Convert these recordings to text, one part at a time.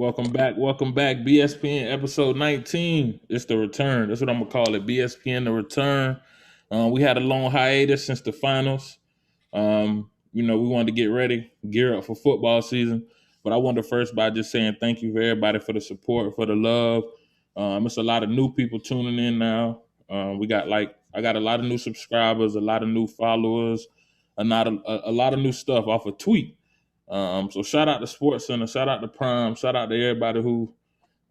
Welcome back. BSPN episode 19. It's the return. That's what I'm gonna call it. BSPN The Return. We had a long hiatus since the finals. We wanted to get ready, gear up for football season. But I wanted to first by just saying thank you for everybody for the support, for the love. It's a lot of new people tuning in now. I got a lot of new subscribers, a lot of new followers, a lot of new stuff off a tweet. So shout out to Sports Center, shout out to Prime, shout out to everybody who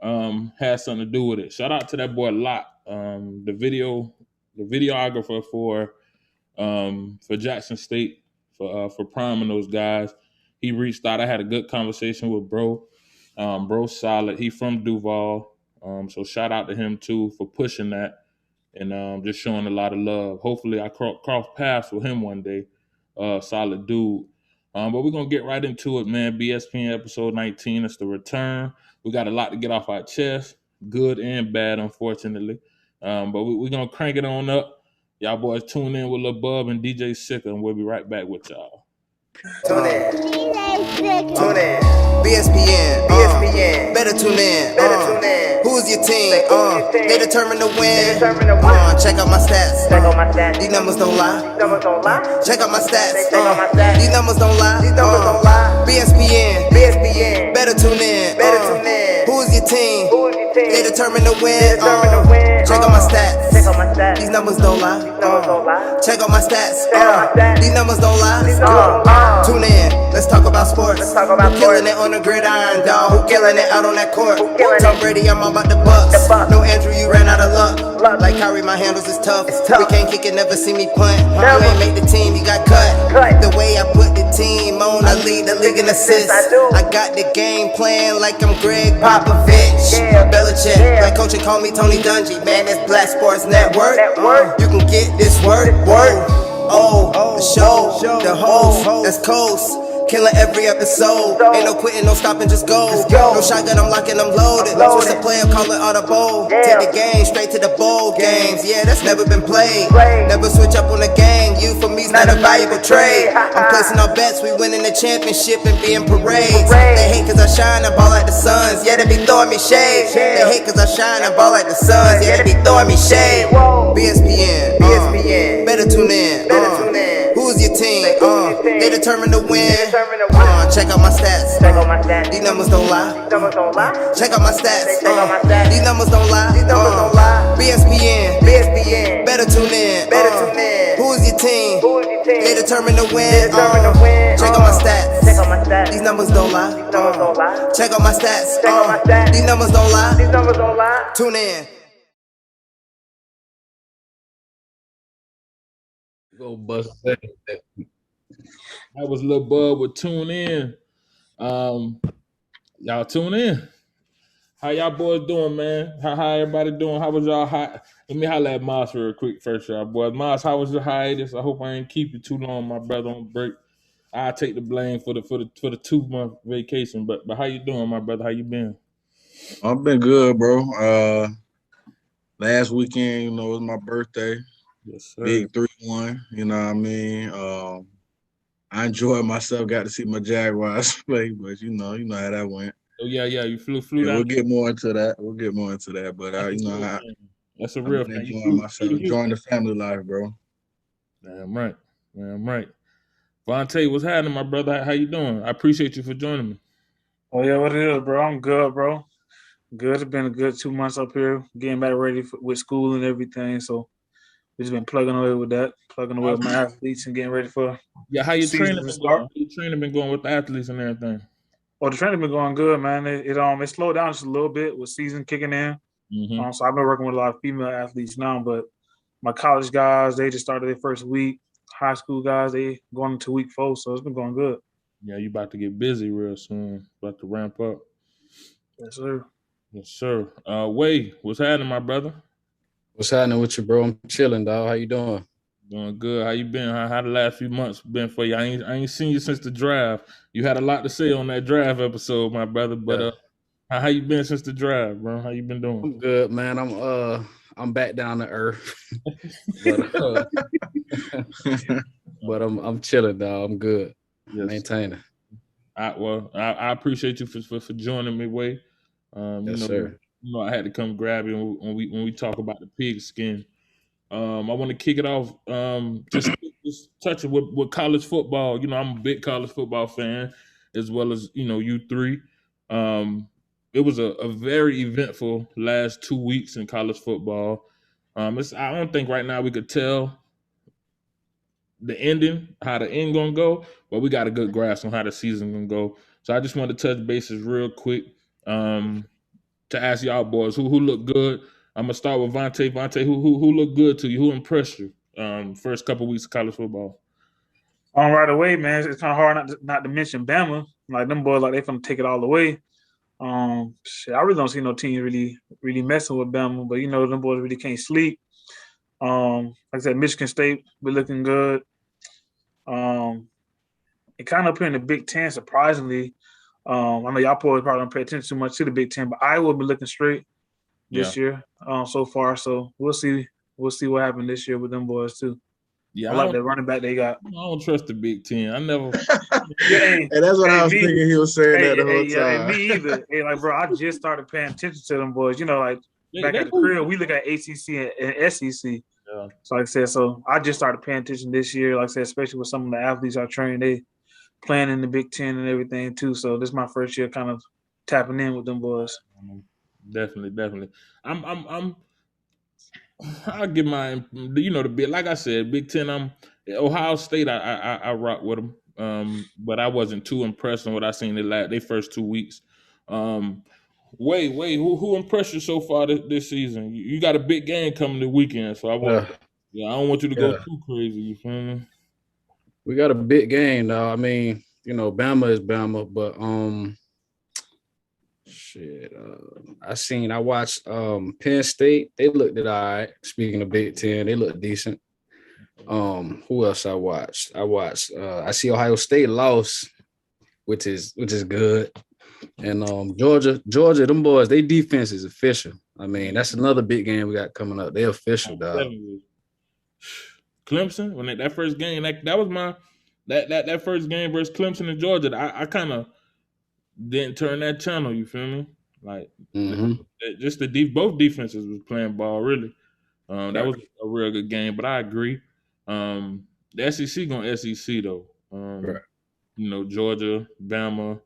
has something to do with it. Shout out to that boy Lot, the videographer for Jackson State, for Prime and those guys. He reached out. I had a good conversation with bro. Bro's solid. He from Duval. So shout out to him too for pushing that and just showing a lot of love. Hopefully I cross paths with him one day. Solid dude. But we're going to get right into it, man. BSPN episode 19. It's the return. We got a lot to get off our chest, good and bad, unfortunately. But we're going to crank it on up. Y'all boys tune in with Lil Bub and DJ Sicker, and we'll be right back with y'all. Tune in. Tune in. BSPN. BSPN. Better tune in. Who's your team? They determine to win. Check out my stats. These numbers don't lie. Check out my stats. These numbers don't lie. BSPN. Better tune in. Who's your team? They determine to win. Check out my stats. These numbers don't lie. Check out my stats. These numbers don't lie. Tune in. Let's talk about sports. Who killing it on the gridiron, dog? Who killing it out on that court? Tom Brady, I'm all about the Bucks. No Andrew, you ran out of luck. Like Kyrie, my handles is tough. We can't kick it, never see me punt. You ain't make the team, you got cut. The way I put the team on, I lead the league in assists. I got the game plan like I'm Greg Popovich. Belichick, like coach and call me Tony Dungy. Man, it's Black Sports Network. You can get this word. The show, the host, that's Coast. Killing every episode. Ain't no quitting, no stopping, just go. No shotgun, I'm locking, I'm loaded. Switch the player, call it audible. Take the game straight to the bowl games. Yeah, that's never been played. Never switch up on the gang. You for me's not a valuable trade. I'm placing our bets, we winning the championship and being parades. They hate cause I shine, I ball like the Suns. Yeah, they be throwing me shade. They hate cause I shine, I ball like the Suns. Yeah, they be throwing me shade. BSPN. Better tune in. Who's your team? They determine to win. Check out my stats. These numbers don't lie. Check out my stats. These numbers don't lie. BSPN. Better tune in. Who's your team? They determine to win. Check out my stats. These numbers don't lie. Check out my stats. These numbers don't lie. Tune in. Go bust that. That was Lil Bub with Tune In. Y'all tune in. How y'all boys doing, man? How everybody doing? How was y'all high? Let me holler at Moss real quick first, y'all boys. Moss, how was your hiatus? I hope I ain't keep you too long, my brother, on break. I'll take the blame for the 2-month vacation. But how you doing, my brother? How you been? I've been good, bro. Last weekend, it was my birthday. Yes, sir. Big 3-1, you know what I mean? I enjoyed myself, got to see my Jaguars play, but you know how that went. Oh yeah, you flew down. We'll get more into that. But that's a real thing. Enjoying myself, enjoying the family life, bro. Damn right. Vontae, what's happening, my brother? How you doing? I appreciate you for joining me. Oh yeah, what it is, bro? I'm good, bro. Good. It's been a good 2 months up here, getting back ready with school and everything. So we've just been plugging away with that, plugging away with my athletes and getting ready for how your training been going? How your training been going with the athletes and everything? Oh, the training been going good, man. It slowed down just a little bit with season kicking in. Mm-hmm. So I've been working with a lot of female athletes now, but my college guys, they just started their first week. High school guys, they going into week 4, so it's been going good. Yeah, you about to get busy real soon. About to ramp up. Yes, sir. Yes, sir. Wade, what's happening, my brother? What's happening with you, bro? I'm chilling, dog. How you doing? Doing good. How you been? How the last few months been for you? I ain't seen you since the draft. You had a lot to say on that draft episode, my brother. But how you been since the draft, bro? How you been doing? I'm good, man. I'm back down to earth. but I'm chilling, dog. I'm good. Yes. Maintaining. I appreciate you for joining me, Way. Yes, sir. I had to come grab you when we talk about the pigskin. I want to kick it off. Just touching with college football. I'm a big college football fan, as well as you three. It was a very eventful last 2 weeks in college football. I don't think right now we could tell the ending, how the end gonna go, but we got a good grasp on how the season gonna go. So I just want to touch bases real quick to ask y'all boys who look good. I'm gonna start with Vontae. Vontae, who looked good to you? Who impressed you? First couple weeks of college football. On right away, man. It's kind of hard not to mention Bama. Like them boys, like they finna take it all the way. I really don't see no team really messing with Bama, but them boys really can't sleep. Like I said, Michigan State be looking good. It kind of up here in the Big Ten, surprisingly. I know y'all probably don't pay attention too much to the Big Ten, but Iowa be looking straight this year so far. So we'll see. We'll see what happens this year with them boys too. Yeah, I like that running back they got. I don't trust the Big Ten. I never. And that's what I was thinking. He was saying that the whole time. Me either. Hey, like, bro, I just started paying attention to them boys. Like back at the crib, we look at ACC and SEC. Yeah. So like I said, I just started paying attention this year. Like I said, especially with some of the athletes I train, they playing in the Big Ten and everything too. So this is my first year kind of tapping in with them boys. Definitely. I'll give my the bit, like I said, Big Ten. Ohio State. I rock with them. But I wasn't too impressed on what I seen they first 2 weeks. Wait, who impressed you so far this season? You got a big game coming this weekend, so I don't want you to go too crazy. You feel me? We got a big game now. I mean, Bama is Bama, but I watched Penn State. They looked all right. Speaking of Big Ten, they look decent. Who else I watched? I see Ohio State lost, which is good. And Georgia, them boys, they defense is official. I mean, that's another big game we got coming up. They're official, dog. Clemson, when that first game, that was my that first game versus Clemson and Georgia. I kind of didn't turn that channel. You feel me? Like just both defenses was playing ball really. That was a real good game. But I agree. The SEC going SEC though. Georgia, Bama.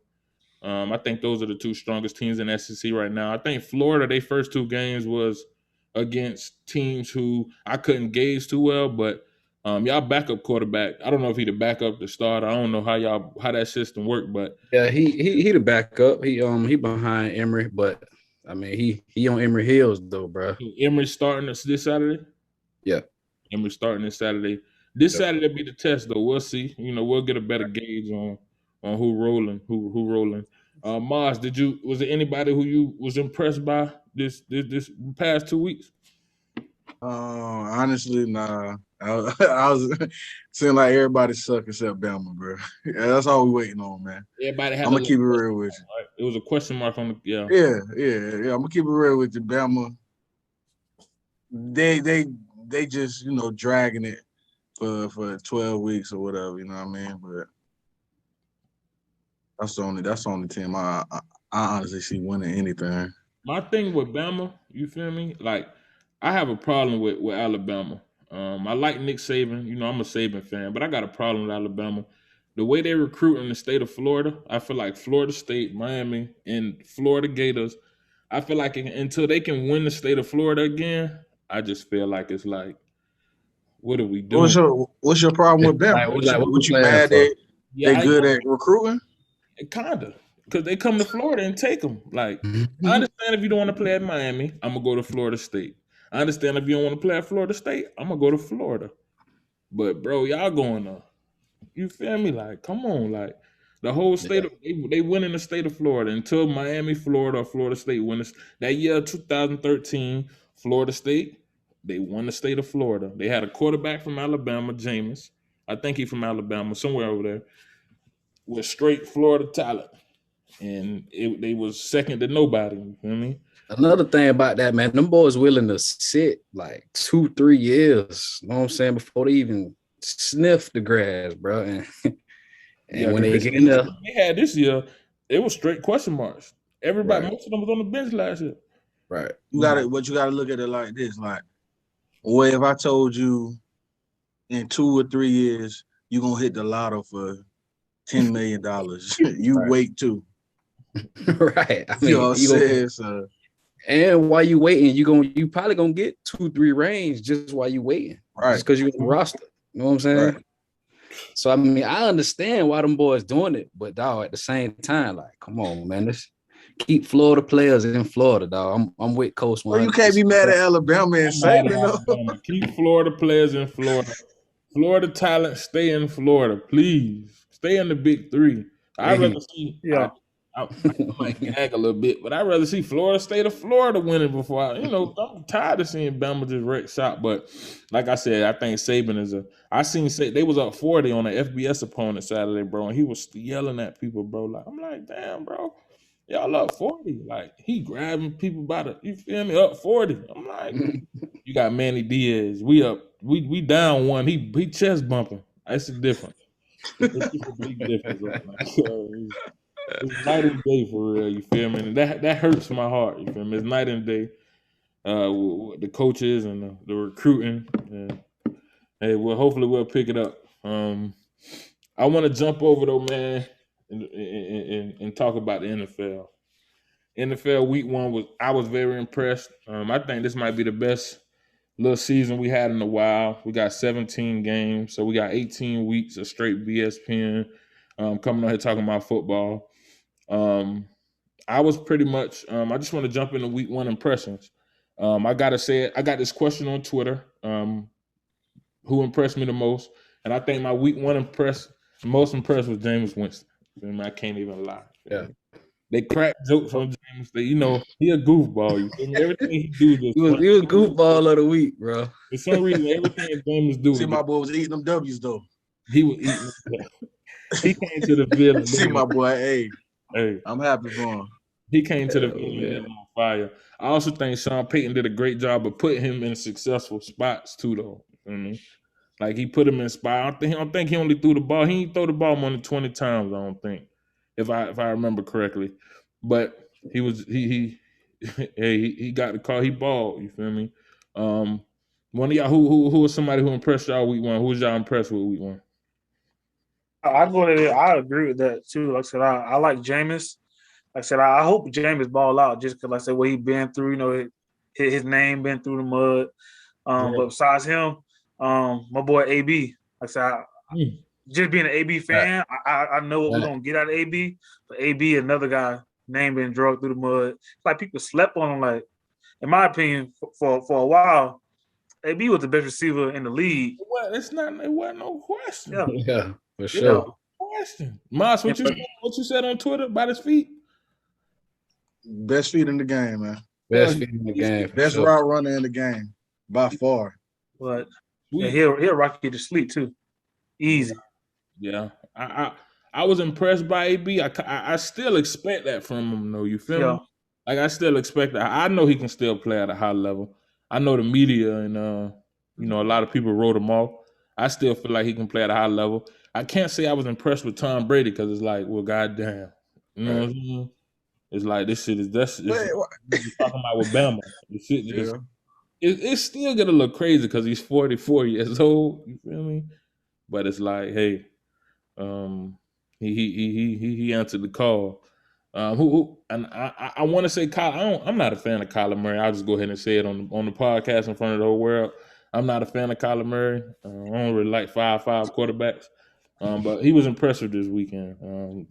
I think those are the two strongest teams in SEC right now. I think Florida, their first two games was against teams who I couldn't gauge too well, but y'all backup quarterback, I don't know if he the backup, the starter. I don't know how that system worked, but yeah, he the backup. He behind Emory, but I mean he on Emory heels though, bro. Emory starting this Saturday? Yeah. Emory starting this Saturday. Saturday be the test though. We'll see. We'll get a better gauge on who rolling. Mars, was there anybody who you was impressed by this past 2 weeks? Honestly, nah. I was seeing like everybody suck except Bama, bro. Yeah, that's all we waiting on, man. Everybody had. I'm gonna keep it real with you. Right? It was a question mark on the Yeah. I'm gonna keep it real with you, Bama. They just dragging it for 12 weeks or whatever. You know what I mean? But that's the only team I honestly see winning anything. My thing with Bama, you feel me? Like I have a problem with Alabama. I like Nick Saban. I'm a Saban fan, but I got a problem with Alabama. The way they recruit in the state of Florida, I feel like Florida State, Miami, and Florida Gators, I feel like until they can win the state of Florida again, I just feel like it's like, what are we doing? What's your problem with Bama? What you mad at? They good at recruiting? Kinda. Because they come to Florida and take them. Like, I understand if you don't want to play at Miami, I'm going to go to Florida State. I understand if you don't want to play at Florida State, I'm going to go to Florida. But, bro, y'all going to, you feel me? Like, come on. Like, the whole state, they win in the state of Florida until Miami, Florida, or Florida State win. That year, 2013, Florida State, they won the state of Florida. They had a quarterback from Alabama, Jameis. I think he's from Alabama, somewhere over there, with straight Florida talent. And they was second to nobody. You feel me? Another thing about that, man, them boys willing to sit like 2-3 years, you know what I'm saying, before they even sniff the grass, bro. And And when they get in there, they had this year, it was straight question marks. Everybody, right. most of them was on the bench last year. Right. You gotta look at it like this. Like, well, if I told you in 2 or 3 years you're gonna hit the lotto for $10 million, you Right. wait too. Right. I You know mean, what I'm saying? So, and while you waiting, you probably gonna get 2-3 rings just while you waiting. right. Just because you're in the roster. You know what I'm saying? Right. So I mean, I understand why them boys doing it, but dog, at the same time, like, come on, man. Let's keep Florida players in Florida, dog. I'm with Coach 100%. Well, you can't be mad at Alabama and Saban, Alabama. Keep Florida players in Florida. Florida talent, stay in Florida, please. Stay in the Big Three. I'd rather see. Yeah. I might gag a little bit, but I'd rather see Florida State of Florida winning before I'm tired of seeing Bama just wreck shop. But like I said, I think Saban is I seen they was up 40 on an FBS opponent Saturday, bro, and he was yelling at people, bro. Like, I'm like, damn, bro, y'all up 40. Like, he grabbing people by the, you feel me, up 40. I'm like, you got Manny Diaz. We down one. He chest bumping. That's the difference. It's a big difference right now. So it's night and day for real. You feel me? And that hurts my heart. You feel me? It's night and day. With the coaches and the recruiting. And hey, well, hopefully we'll pick it up. I want to jump over though, man, and talk about the NFL. NFL week 1 I was very impressed. I think this might be the best little season we had in a while. We got 17 games, so we got 18 weeks of straight BSPN coming on here talking about football. I was pretty much. I just want to jump into week 1 impressions. I gotta say it. I got this question on Twitter. Who impressed me the most? And I think my week 1 most impressed was Jameis Winston. I can't even lie. Yeah. They crack jokes on James. He a goofball. You feel me? Everything he do just he was goofball of the week, bro. For some reason, everything James do. See, my boy was eating them W's though. He was eating. He came to the village. See, my boy, hey, I'm happy for him. He came to the village on fire. I also think Sean Payton did a great job of putting him in successful spots too, though. You know what I mean? Like, he put him in spots. I don't think he only threw the ball. He didn't throw the ball more than 20 times. I don't think, if I remember correctly. But he was he got the call. He balled. You feel me? One of y'all who was somebody who impressed y'all week 1? Who was y'all impressed with week 1? I agree with that too. Like I said, I like Jameis. Like I said, I hope Jameis ball out just because, like I said, what he been through. His name been through the mud. But besides him, my boy AB. Like I said, just being an AB fan, I know what we're gonna get out of AB. But AB, another guy, name been dragged through the mud. It's like people slept on him. Like, in my opinion, for a while, AB was the best receiver in the league. Well, it wasn't no question. Yeah, for sure. No question. Moss, what you said on Twitter about his feet? Best feet in the game, man. Best feet in the game. Best route runner in the game by far. But he'll rock you to sleep too. Easy. Yeah. I was impressed by AB. I still expect that from him, though. You feel me? Like, I still expect that. I know he can still play at a high level. I know the media and a lot of people wrote him off. I still feel like he can play at a high level. I can't say I was impressed with Tom Brady because it's like, well, goddamn, you know what I mean? It's like this shit is talking about with Bama. This shit just it still get a little crazy because he's 44 years old. You feel me? But it's like, hey, he answered the call. And I want to say Kyle. I'm not a fan of Kyler Murray. I'll just go ahead and say it on the podcast in front of the whole world. I'm not a fan of Kyler Murray. I don't really like 5'5" quarterbacks. But he was impressive this weekend.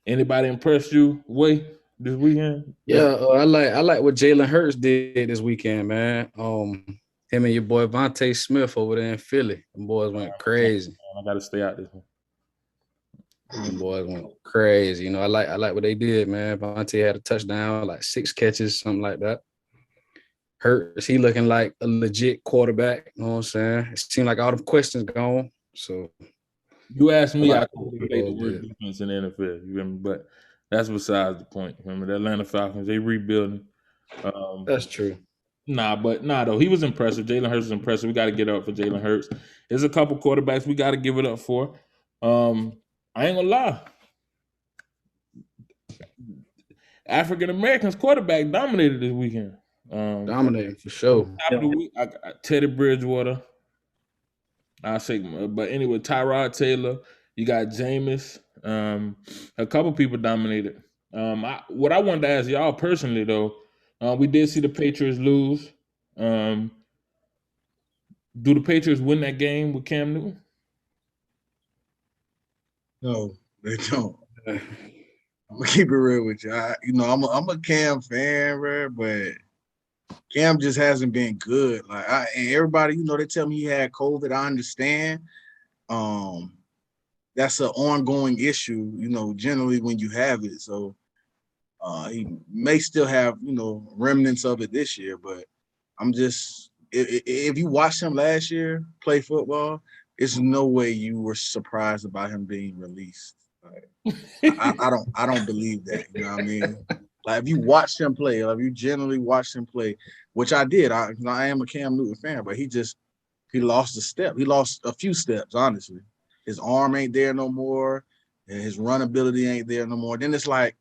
Anybody impressed you, Way, this weekend? Yeah, I like what Jalen Hurts did this weekend, man. Him and your boy Vontae Smith over there in Philly. Them boys went crazy. I got to stay out this one. Them boys went crazy. I like what they did, man. Vontae had a touchdown, like 6 catches, something like that. Hurts, he looking like a legit quarterback. You know what I'm saying? It seemed like all the questions gone. So you asked me, I could play the worst defense in the NFL. You remember, but that's besides the point. Remember, the Atlanta Falcons, they rebuilding. That's true. Though he was impressive. Jalen Hurts was impressive. We got to get up for Jalen Hurts. There's a couple quarterbacks we got to give it up for. I ain't gonna lie. African Americans quarterback dominated this weekend. Dominating for sure. Top of the week, I got Teddy Bridgewater. I say, but anyway, Tyrod Taylor. You got Jameis. A couple people dominated. What I wanted to ask y'all personally though, we did see the Patriots lose. Do the Patriots win that game with Cam Newton? No, they don't. I'm gonna keep it real with you. I'm a Cam fan, bro, but Cam just hasn't been good. And everybody, they tell me he had COVID. I understand. That's an ongoing issue, generally when you have it. So he may still have, remnants of it this year, but I'm just if you watched him last year play football, it's no way you were surprised about him being released. I don't believe that. You know what I mean? Like if you watched him play, like if you generally watched him play, which I did. I am a Cam Newton fan, but he lost a step. He lost a few steps, honestly. His arm ain't there no more, and his run ability ain't there no more. Then it's like,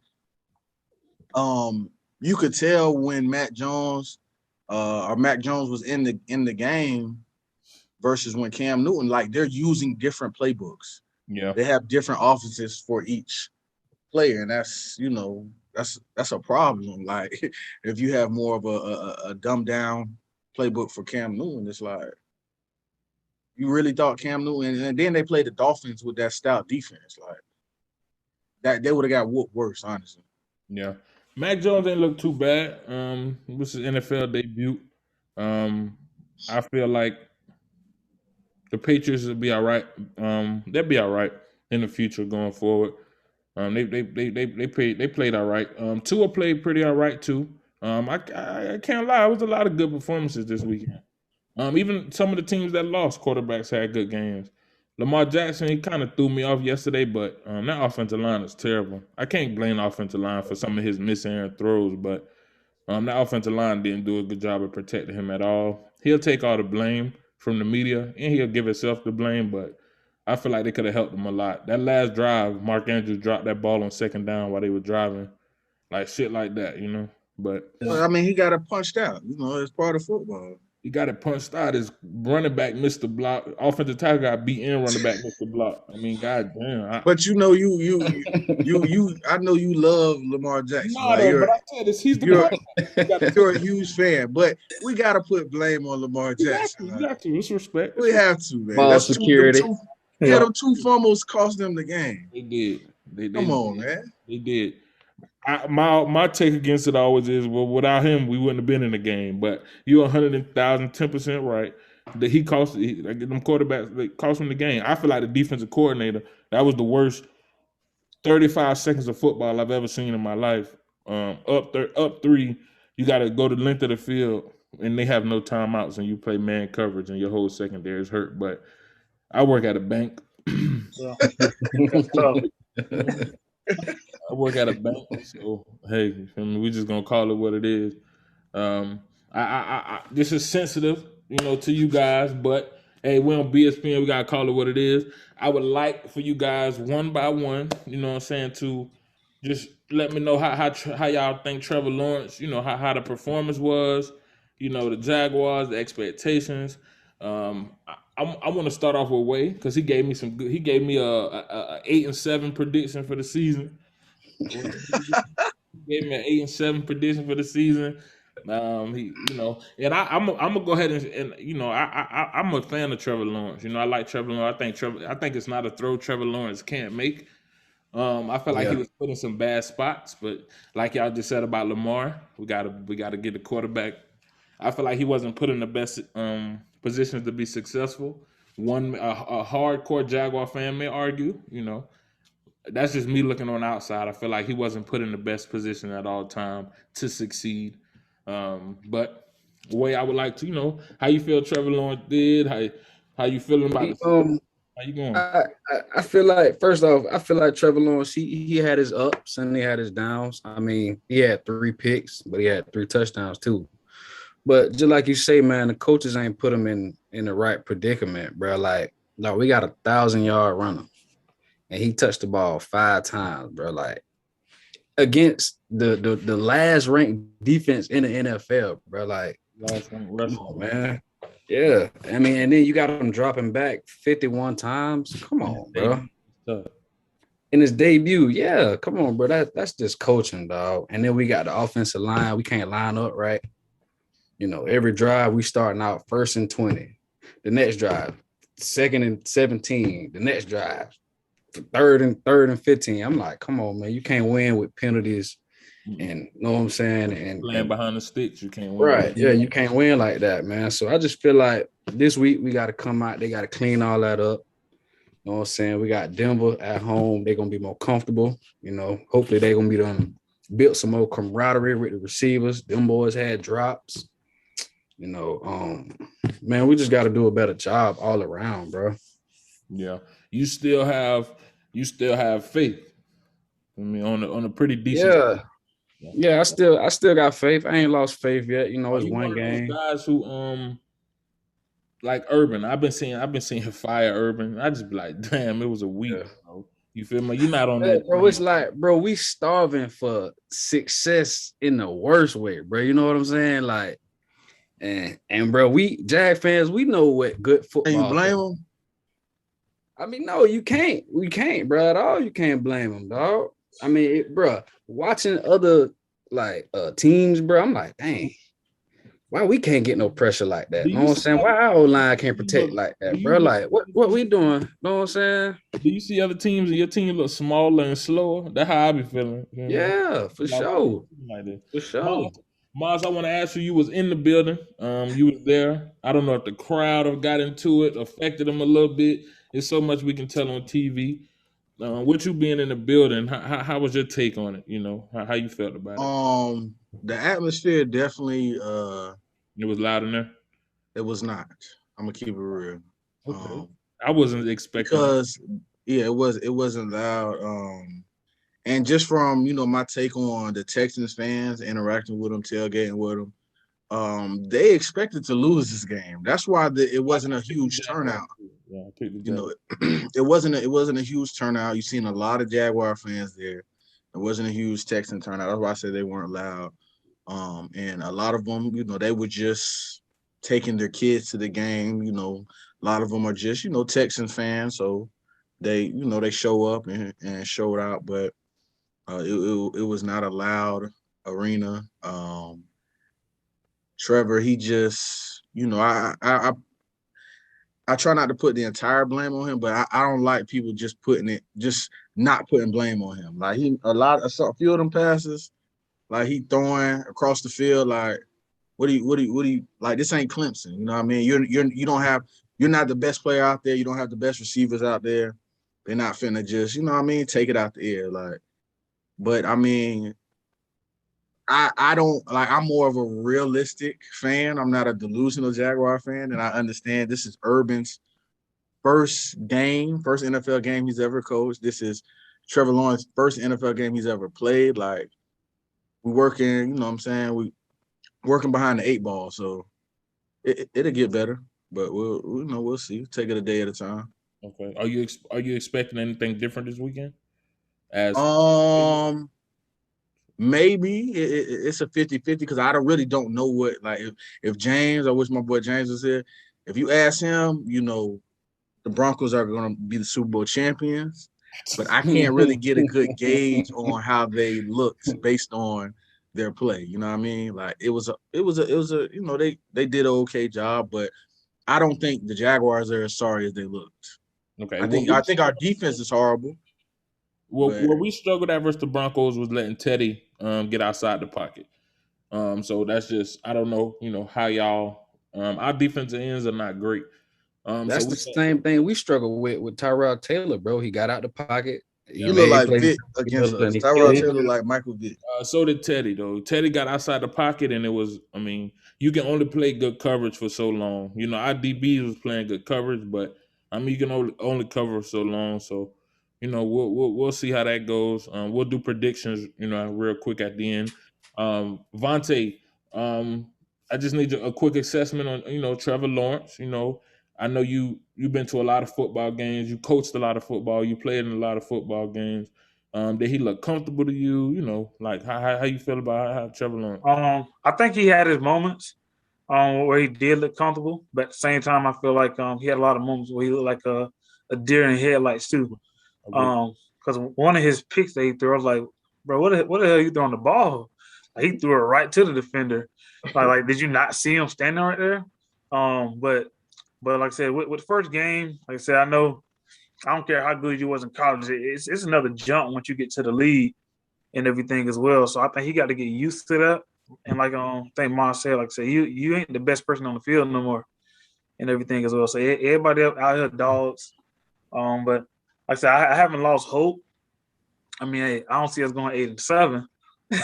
you could tell when Mac Jones was in the game versus when Cam Newton, like they're using different playbooks. Yeah, they have different offenses for each player, and that's a problem. Like if you have more of a dumbed down playbook for Cam Newton, it's like you really thought Cam Newton, and then they played the Dolphins with that stout defense, like that they would have got whooped worse, honestly. Yeah, Mac Jones didn't look too bad. This is NFL debut. I feel like the Patriots will be all right. They'll be all right in the future going forward. They played all right. Tua played pretty all right too. I can't lie, it was a lot of good performances this weekend. Even some of the teams that lost quarterbacks had good games. Lamar Jackson, he kind of threw me off yesterday, but that offensive line is terrible. I can't blame the offensive line for some of his missing throws, but that offensive line didn't do a good job of protecting him at all. He'll take all the blame from the media, and he'll give himself the blame, but I feel like they could have helped him a lot. That last drive, Mark Andrews dropped that ball on second down while they were driving. Like shit like that, But I mean, he got it punched out. It's part of football. He got it punched out. His running back missed the block. Offensive tackle got beat in. Running back missed the block. I mean, goddamn. But you, I know you love Lamar Jackson. No, but I said this. He's the you're a huge fan, but we got to put blame on Lamar Jackson. You got to. It's respect. We have to, man. Ball security. Them two fumbles cost them the game. They did. Come on, man. They did. My take against it always is, well, without him, we wouldn't have been in the game. But you're 10% right. That them quarterbacks, they cost him the game. I feel like the defensive coordinator, that was the worst 35 seconds of football I've ever seen in my life. Up 3, you got to go the length of the field, and they have no timeouts, and you play man coverage, and your whole secondary is hurt. But I work at a bank. I work at a bank, so hey, we just gonna call it what it is. This is sensitive, to you guys, but hey, we're on BSPN. We gotta call it what it is. I would like for you guys one by one, to just let me know how y'all think Trevor Lawrence, how the performance was, the Jaguars, the expectations. I want to start off with Way because he gave me some good. He gave me a 8-7 prediction for the season. He gave me an 8-7 prediction for the season. And I'm gonna go ahead and I'm a fan of Trevor Lawrence. I like Trevor Lawrence. I think it's not a throw Trevor Lawrence can't make. I felt like he was put in some bad spots, but like y'all just said about Lamar, we gotta get the quarterback. I feel like he wasn't put in the best positions to be successful. A hardcore Jaguar fan may argue, that's just me looking on the outside. I feel like he wasn't put in the best position at all time to succeed. But the way I would like to, how you feel Trevor Lawrence did, how you feeling about it? How you going? I feel like, first off, Trevor Lawrence, he had his ups and he had his downs. I mean, he had 3 picks, but he had 3 touchdowns too. But just like you say, man, the coaches ain't put him in the right predicament, bro. Like we got a 1,000-yard runner, and he touched the ball 5 times, bro. Like against the last ranked defense in the NFL, bro. Like, come on, man. Yeah, I mean, and then you got him dropping back 51 times. Come on, bro. In his debut, yeah, come on, bro. That's just coaching, dog. And then we got the offensive line. We can't line up right. You know, every drive we starting out 1st and 20. The next drive, 2nd and 17. The next drive, 3rd and 15. I'm like, come on, man. You can't win with penalties. And you know what I'm saying? And playing behind the sticks, you can't win. Right. Yeah, you can't win like that, man. So I just feel like this week we got to come out. They got to clean all that up. You know what I'm saying? We got Denver at home. They're going to be more comfortable. You know, hopefully they're going to be done, built some more camaraderie with the receivers. Them boys had drops. You know, man, we just got to do a better job all around, bro. Yeah. You still have faith. I mean, on a pretty decent. Yeah, I still got faith. I ain't lost faith yet. You know, it's one game. Guys who like Urban. I've been seeing fire Urban. I just be like, damn, it was a week. Yeah. Bro. You feel me? You're not on that. Bro, it's like, bro, we starving for success in the worst way, bro. You know what I'm saying? Like, and bro, we Jag fans, we know what good football. Can you blame them? I mean, no, you can't. We can't, bro, at all. You can't blame them, dog. I mean, bro, watching other like teams, bro, I'm like, dang, why we can't get no pressure like that? You know what I'm saying? Why our line can't protect like that, bro? Like, what we doing? You know what I'm saying? Do you see other teams and your team look smaller and slower? That's how I be feeling. You know? Yeah, for sure. For sure. Mars, I want to ask you, you was in the building. You was there. I don't know if the crowd have got into it, affected them a little bit. There's so much we can tell on TV. With you being in the building, how was your take on it? You know, how you felt about it? The atmosphere definitely it was loud in there. It was not. I'm gonna keep it real. Okay. I wasn't expecting because it wasn't loud. And just from my take on the Texans fans interacting with them, tailgating with them, they expected to lose this game. That's why it wasn't a huge turnout. Yeah, it wasn't a huge turnout. You've seen a lot of Jaguar fans there. It wasn't a huge Texan turnout. That's why I said they weren't loud. And a lot of them, they were just taking their kids to the game. A lot of them are just, Texans fans. So they, they show up and showed out, but it was not a loud arena. Trevor, he just, I try not to put the entire blame on him, but I don't like people just not putting blame on him. Like a few of them passes, like he throwing across the field, like what do you like? This ain't Clemson, you know what I mean? You're not the best player out there. You don't have the best receivers out there. They're not finna just, take it out the air, like. But I mean, I don't like. I'm more of a realistic fan. I'm not a delusional Jaguar fan, and I understand this is Urban's first NFL game he's ever coached. This is Trevor Lawrence's first NFL game he's ever played. Like we working, you know what I'm saying? We working behind the 8 ball, so it'll get better. But we'll see. Take it a day at a time. Okay. Are you expecting anything different this weekend? Maybe it's a 50-50 because I really don't know what, like, if James, I wish my boy James was here. If you ask him, the Broncos are going to be the Super Bowl champions, but I can't really get a good gauge on how they looked based on their play. You know what I mean? Like it was a they did an okay job, but I don't think the Jaguars are as sorry as they looked. Okay. I think our defense is horrible. Where we struggled at versus the Broncos was letting Teddy get outside the pocket. So that's just, I don't know, how y'all our defensive ends are not great. That's the same thing we struggle with Tyrod Taylor, bro. He got out the pocket. You look like Vic against us. Tyrod Taylor like Michael Vick. So did Teddy, though. Teddy got outside the pocket, and it was, I mean, you can only play good coverage for so long. Our DBs was playing good coverage, but I mean, you can only cover for so long. So, we'll see how that goes. We'll do predictions, real quick at the end. Vontae, I just need a quick assessment on, Trevor Lawrence. I know you've been to a lot of football games. You coached a lot of football. You played in a lot of football games. Did he look comfortable to you? You know, like how you feel about how Trevor Lawrence? I think he had his moments where he did look comfortable, but at the same time, I feel like he had a lot of moments where he looked like a deer in headlights too. Because one of his picks that he threw, I was like, bro, what the hell are you throwing the ball? Like, he threw it right to the defender. Like, did you not see him standing right there? But like I said, with the first game, like I said, I don't care how good you was in college. It's another jump once you get to the league and everything as well. So I think he got to get used to that. And like I think Mom said, like I said, you ain't the best person on the field no more and everything as well. So everybody out here dogs. But like I said, I haven't lost hope. I mean, hey, I don't see us going 8-7. I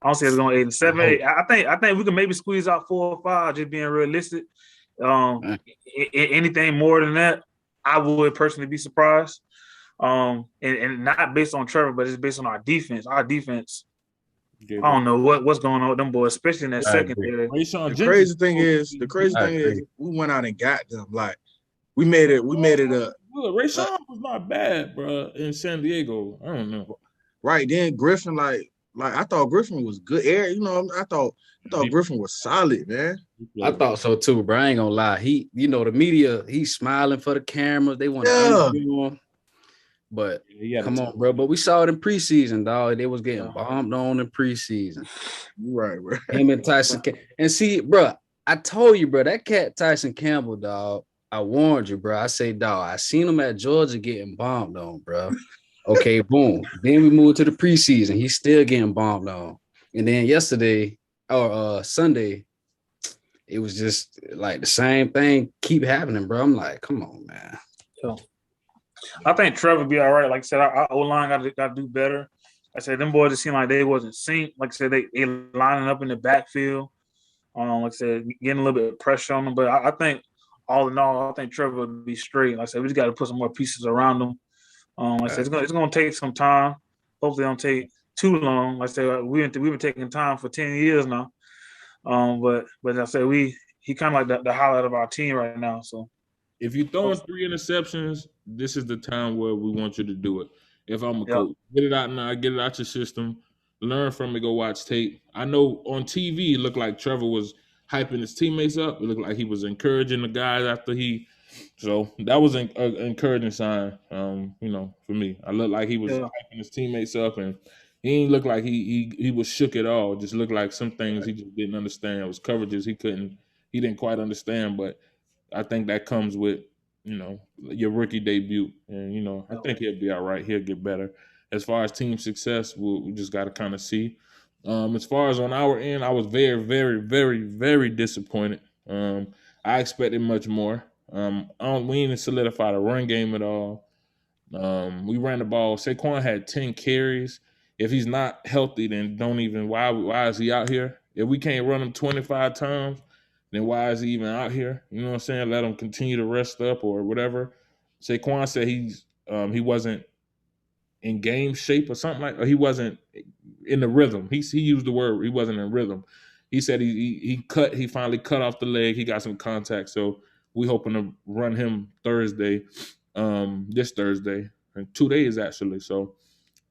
don't see us going 8-7. I think we can maybe squeeze out 4 or 5, just being realistic. Anything more than that, I would personally be surprised. And not based on Trevor, but it's based on our defense. Our defense, I don't know what's going on with them boys, especially in that secondary. The crazy thing is, we went out and got them. Like we made it a. Rayshawn was not bad, bro, in San Diego. I don't know. Right then, Griffin, like I thought Griffin was good. You know, I thought Griffin was solid, man. I thought so too, bro. I ain't gonna lie. He, the media, he's smiling for the cameras. They want to interview him. But come on, bro. But we saw it in preseason, dog. They was getting bombed on in preseason. Right, bro. Him and Tyson. And see, bro, I told you, bro, that cat Tyson Campbell, dog. I warned you, bro. I say, dog, I seen him at Georgia getting bombed on, bro. Okay, boom. Then we moved to the preseason. He's still getting bombed on. And then yesterday or Sunday, it was just like the same thing keep happening, bro. I'm like, come on, man. I think Trevor will be all right. Like I said, our O-line got to do better. I said, them boys, it seemed like they wasn't synced. Like I said, they lining up in the backfield. Like I said, getting a little bit of pressure on them. But I think, all in all, I think Trevor will be straight. Like I said, we just got to put some more pieces around them. Like I said, it's going to take some time. Hopefully, it don't take too long. Like I said, we've been taking time for 10 years now. But I said, he kind of like the highlight of our team right now. So. If you're throwing 3 interceptions, this is the time where we want you to do it. If I'm a coach, get it out now, get it out your system, learn from it, go watch tape. I know on TV it looked like Trevor was hyping his teammates up. It looked like he was encouraging the guys after so that was an encouraging sign. For me, I looked like he was hyping his teammates up, and he didn't look like he was shook at all. It just looked like some things he just didn't understand. It was coverages he didn't quite understand, but I think that comes with, your rookie debut. And, I think he'll be all right. He'll get better. As far as team success, we just got to kind of see. As far as on our end, I was very, very, very, very disappointed. I expected much more. We didn't solidify the run game at all. We ran the ball. Saquon had 10 carries. If he's not healthy, then why is he out here? If we can't run him 25 times, then why is he even out here? You know what I'm saying? Let him continue to rest up or whatever. Saquon said he wasn't in game shape or something or he wasn't in the rhythm. He used the word he wasn't in rhythm. He said he finally cut off the leg. He got some contact. So we hoping to run him Thursday, this Thursday, in 2 days actually. So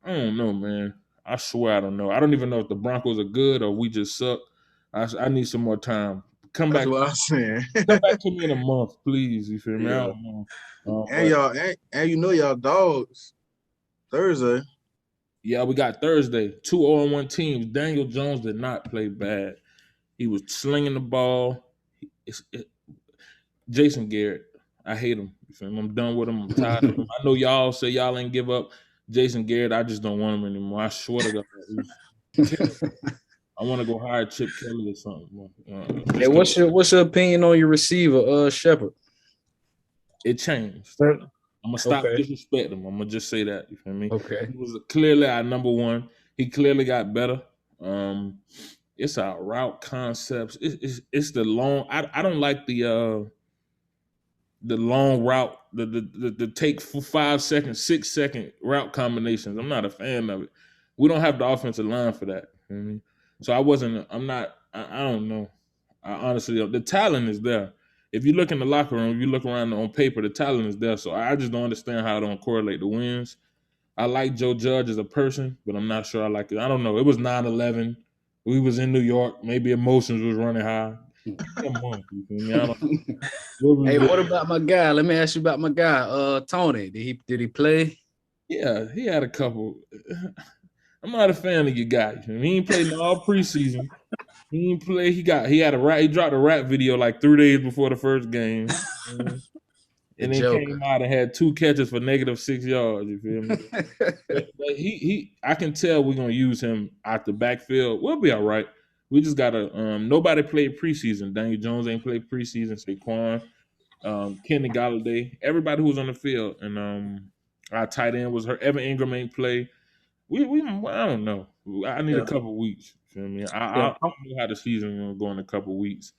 I don't know, man. I swear I don't know. I don't even know if the Broncos are good or we just suck. I need some more time. Come back. That's what I'm saying. Come back to me in a month, please. You feel me? Yeah. I don't know. Y'all dogs Thursday. Yeah, we got Thursday. 2 0-1 teams. Daniel Jones did not play bad. He was slinging the ball. Jason Garrett, I hate him. You feel me? I'm done with him. I'm tired of him. I know y'all say y'all ain't give up Jason Garrett. I just don't want him anymore. I swear to God. I want to go hire Chip Kelly or something. Hey, what's your opinion on your receiver, Shepard? It changed. I'm gonna stop disrespecting him. I'm gonna just say that. You feel me? Okay. He was clearly our number one. He clearly got better. It's our route concepts. It's the long. I don't like the long route. The take 5 seconds, 6 second route combinations. I'm not a fan of it. We don't have the offensive line for that. You know what I mean? So I don't know. I honestly, the talent is there. if you look in the locker room, if you look around on paper, the talent is there. So I just don't understand how it don't correlate the wins. I like Joe Judge as a person, but I'm not sure I like it. I don't know. It was 9/11. We was in New York. Maybe emotions was running high. Give me a month, you feel me? I don't know. Hey, what about my guy? Let me ask you about my guy, Tony. Did he play? Yeah, he had a couple. I'm not a fan of your guy. He ain't played in all preseason. He ain't play. He had a rap. He dropped a rap video like 3 days before the first game, The and then Joker. came out and had 2 catches for -6 yards. You feel me? But I can tell we're gonna use him out the backfield. We'll be all right. We just gotta. Nobody played preseason. Daniel Jones ain't played preseason. Saquon, Kenny Galladay, everybody who was on the field, and our tight end was hurt. Evan Ingram ain't play. I don't know. I need a couple weeks. You feel me? I don't know how the season gonna go in a couple weeks.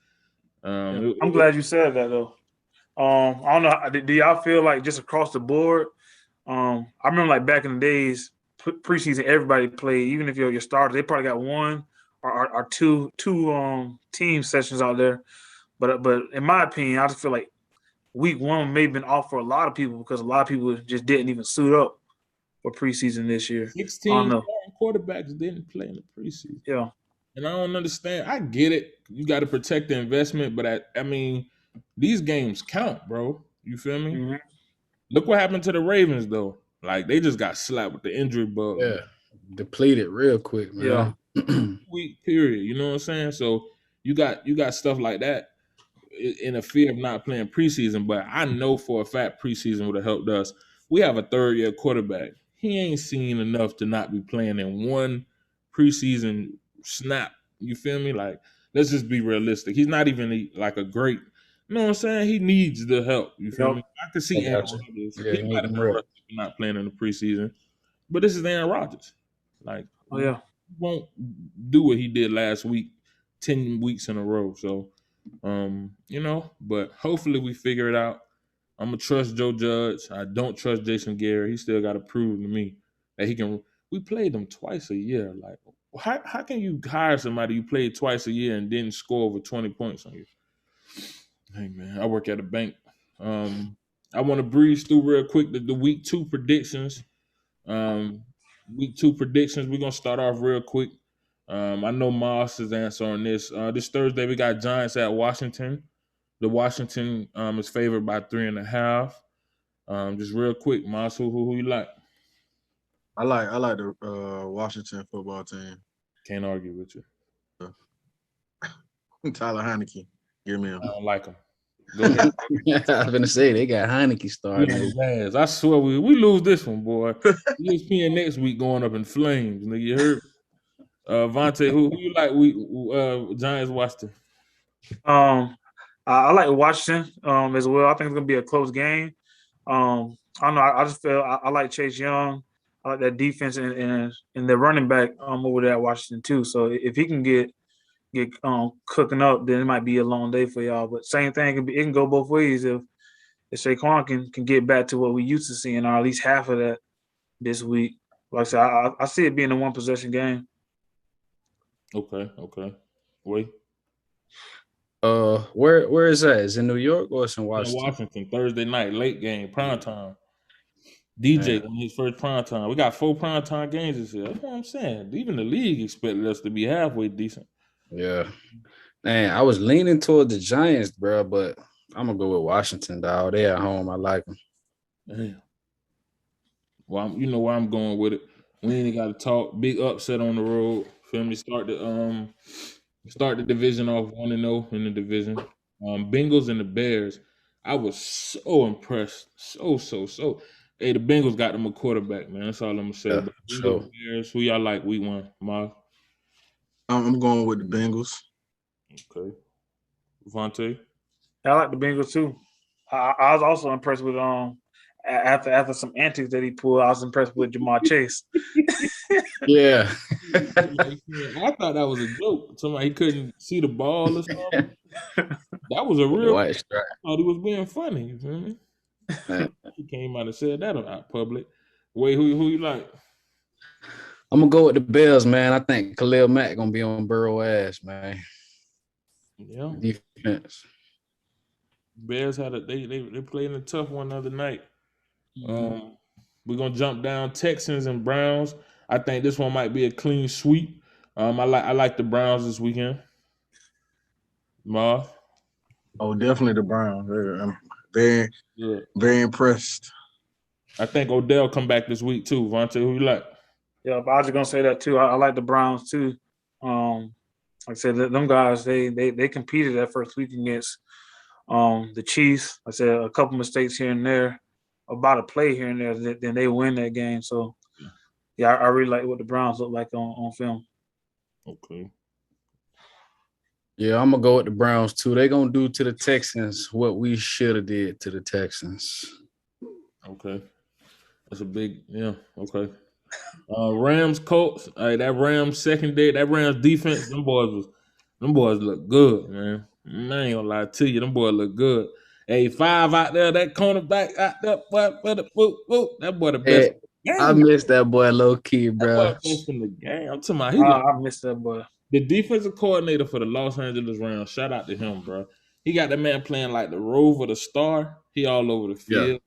I'm glad you said that though. I don't know. Do y'all feel like just across the board? I remember like back in the days, preseason, everybody played. Even if you're your starter, they probably got one or two team sessions out there. But in my opinion, I just feel like week one may have been off for a lot of people because a lot of people just didn't even suit up for preseason this year. 16 I don't know. quarterbacks didn't play in the preseason. Yeah. And I don't understand. I get it. You got to protect the investment, but I mean, these games count, bro. You feel me? Mm-hmm. Look what happened to the Ravens, though. Like, they just got slapped with the injury bug. Yeah, depleted real quick, man. Yeah. Week period. You know what I'm saying? So you got stuff like that in a fear of not playing preseason. But I know for a fact preseason would have helped us. We have a 3rd-year quarterback. He ain't seen enough to not be playing in one preseason snap. You feel me? Like, let's just be realistic. He's not even like a great. You know what I'm saying? He needs the help. You feel me? I can see Aaron Rodgers. Yeah, He might have been rusty for not playing in the preseason, but this is Aaron Rodgers. Like, he won't do what he did last week, 10 weeks in a row. So, but hopefully we figure it out. I'm gonna trust Joe Judge. I don't trust Jason Garrett. He still got to prove to me that he can. We played them twice a year. Like, how can you hire somebody you played twice a year and didn't score over 20 points on you? Hey man, I work at a bank. I want to breeze through real quick the week 2 predictions. Week 2 predictions. We're gonna start off real quick. I know Moss is answering this. This Thursday we got Giants at Washington. The Washington is favored by 3.5. Just real quick, Moss, who you like? I like the Washington football team. Can't argue with you. Tyler Heineke. Give me him. I don't like him. Go ahead. I was gonna say they got Heineke started. I swear we lose this one, boy. ESPN next week going up in flames. Nigga, you heard? Vontae, who you like? Giants Washington. I like Washington as well. I think it's gonna be a close game. I don't know. I just feel I like Chase Young. I like that defense and the running back over there at Washington too. So if he can get cooking up, then it might be a long day for y'all. But same thing, it can go both ways. If Saquon can get back to what we used to seeing, or at least half of that this week. Like I said, I see it being a 1-possession game. Okay. Wait. Where is that? Is it in New York or it's in Washington? Washington, Thursday night, late game, prime time. DJ on his first prime time. We got 4 prime time games this year. That's what I'm saying. Even the league expected us to be halfway decent. Yeah. Man, I was leaning toward the Giants, bro, but I'm gonna go with Washington, dog. They at home. I like them. Damn. Well, you know where I'm going with it. We ain't got to talk. Big upset on the road. Feel me? Start the division off 1-0 in the division. Bengals and the Bears. I was so impressed. So. Hey, the Bengals got them a quarterback, man. That's all I'm gonna say. Yeah, But sure. Bears, who y'all like week 1, Mark? I'm going with the Bengals. Okay. Vontae? I like the Bengals too. I was also impressed with after some antics that he pulled. I was impressed with Jamar Chase. Yeah. I thought that was a joke. Somebody he couldn't see the ball or something. That was a real. White stripe. I thought he was being funny. You feel me? He came out and said that out public. Wait, who you like? I'm gonna go with the Bills, man. I think Khalil Mack gonna be on Burrow ass, man. Yeah. Defense. Bears had they played a tough one the other night. Mhm. We're gonna jump down Texans and Browns. I think this one might be a clean sweep. I like the Browns this weekend. Marv, Oh, definitely the Browns. I'm very, good. very impressed. I think Odell come back this week too. Vontae, who you like? Yeah, but I was just gonna say that too. I like the Browns too. Like I said, them guys they competed that first week against the Chiefs. I said a couple mistakes here and there, about a play here and there, then they win that game. So yeah, I really like what the Browns look like on film. Okay. Yeah, I'm gonna go with the Browns too. They're gonna do to the Texans what we should have did to the Texans. Okay. That's a big okay. Rams Colts. That Rams secondary, that Rams defense, them boys look good, man. I ain't gonna lie to you, them boys look good. Hey, 5 out there, that cornerback out there, that boy the best Hey, in the I game. miss that boy low key, That boy bro. best in the game. I'm talking about I missed that boy. the defensive coordinator for the Los Angeles Rams. Shout out to him, bro. He got that man playing like the Rover, the star. He all over the Yeah, field.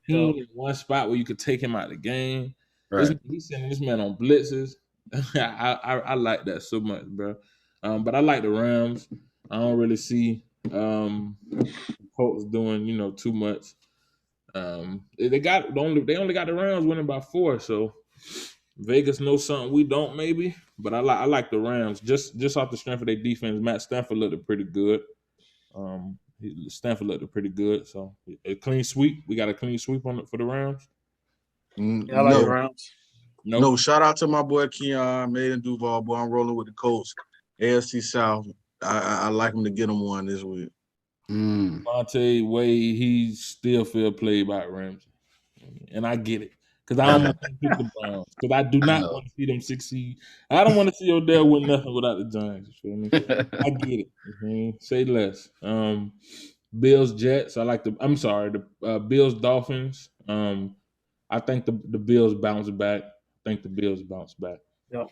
He Yeah. ain't in one spot where you could take him out of the game. right. He's sending this man on blitzes. I like that so much, bro. But I like the Rams. I don't really see Colts doing too much. They only got the Rams winning by 4, so Vegas knows something we don't maybe. But I like the Rams just off the strength of their defense. Matt Stafford looked pretty good. Stanford looked pretty good. So a clean sweep. We got a clean sweep on it for the Rams. Yeah, I like the No, Browns. Nope. no. Shout out to my boy Keon, Maiden Duval. Boy, I'm rolling with the Colts. AFC South. I like him to get him one this week. Monte Wade, he still feel played by Ramsey. And I get it. Because I don't want to pick the Browns. Because I do I not know. want to see them succeed. I don't want to see Odell win nothing without the Giants. You feel me? I get it. Say less. Bills Jets. I'm sorry, the Bills Dolphins. I think the Bills bounce back. Yeah.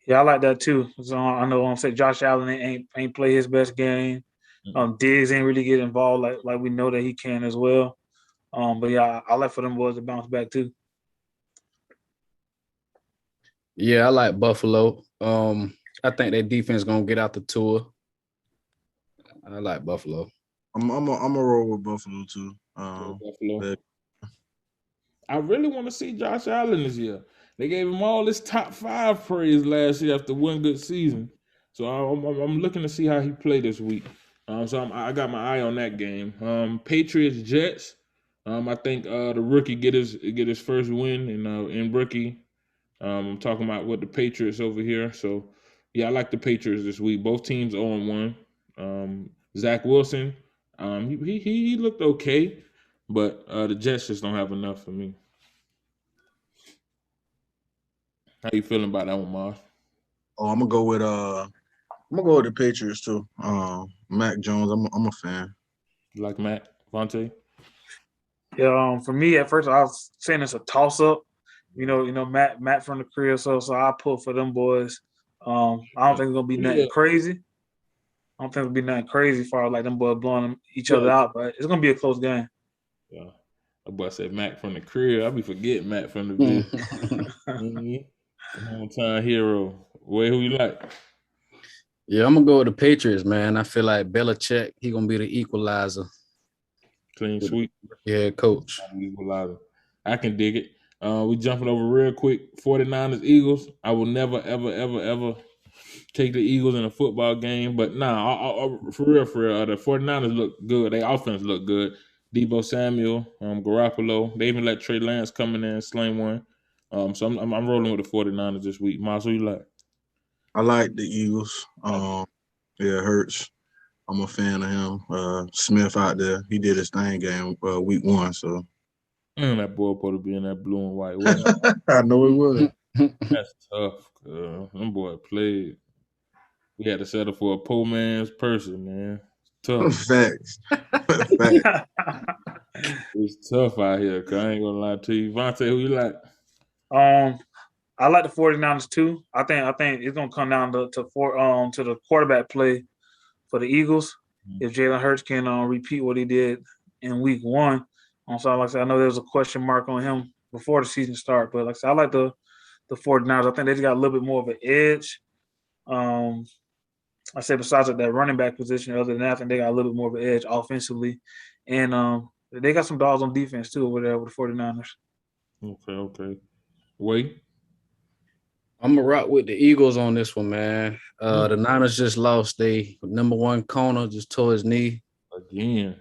Yeah, I like that too. So I know say Josh Allen ain't play his best game. Diggs ain't really get involved like we know that he can as well. But yeah, I like for them boys to bounce back too. Yeah, I like Buffalo. I think their defense gonna get out the tour. I like Buffalo. I'm a roll with Buffalo too. Buffalo. But I really want to see Josh Allen this year. They gave him all this top 5 praise last year after one good season. So I'm looking to see how he played this week. I got my eye on that game. Patriots Jets. I think the rookie get his first win in rookie. I'm talking about what the Patriots over here. So yeah, I like the Patriots this week. Both teams 0-1. Zach Wilson, he looked okay, but the Jets just don't have enough for me. How you feeling about that one, Mars? oh, I'm gonna go with the Patriots too. Mac Jones. I'm a fan. You like Matt Vontae? Yeah, for me at first I was saying it's a toss up. Matt from the crib, so I pull for them boys. I don't think it's gonna be nothing crazy. I don't think it'll be nothing crazy for like them boys blowing each other out, but it's gonna be a close game. Yeah. That boy said Matt from the crib. I be forgetting Matt from the video. Hometown hero. Wait, who you like? Yeah, I'm gonna go with the Patriots, man. I feel like Belichick, he gonna be the equalizer. Clean sweep. Yeah, coach. Equalizer. I can dig it. We jumping over real quick. 49ers Eagles. I will never ever take the Eagles in a football game, but for real, the 49ers look good. Their offense look good. Debo Samuel, Garoppolo. They even let Trey Lance come in there and sling one. So I'm rolling with the 49ers this week. Miles, who you like? I like the Eagles. Yeah, Hurts. I'm a fan of him. Smith out there, he did his thing game week 1. So That boy supposed to be in that blue and white. What? I know it was. That's tough. Them boy played. We had to settle for a poor man's person, man. Tough. Facts. It's tough out here. Cause I ain't gonna lie to you. Vontae, who you like? I like the 49ers too. I think it's gonna come down to the quarterback play for the Eagles. if Jalen Hurts can repeat what he did in week 1. So like I said, I know there was a question mark on him before the season started, but like I said, I like the 49ers. I think they just got a little bit more of an edge. I say besides that running back position, other than that, I think they got a little bit more of an edge offensively. And they got some dogs on defense too over there with the 49ers. Okay. Wait. I'm gonna rock with the Eagles on this one, man. The Niners just lost. They number 1 corner just tore his knee again.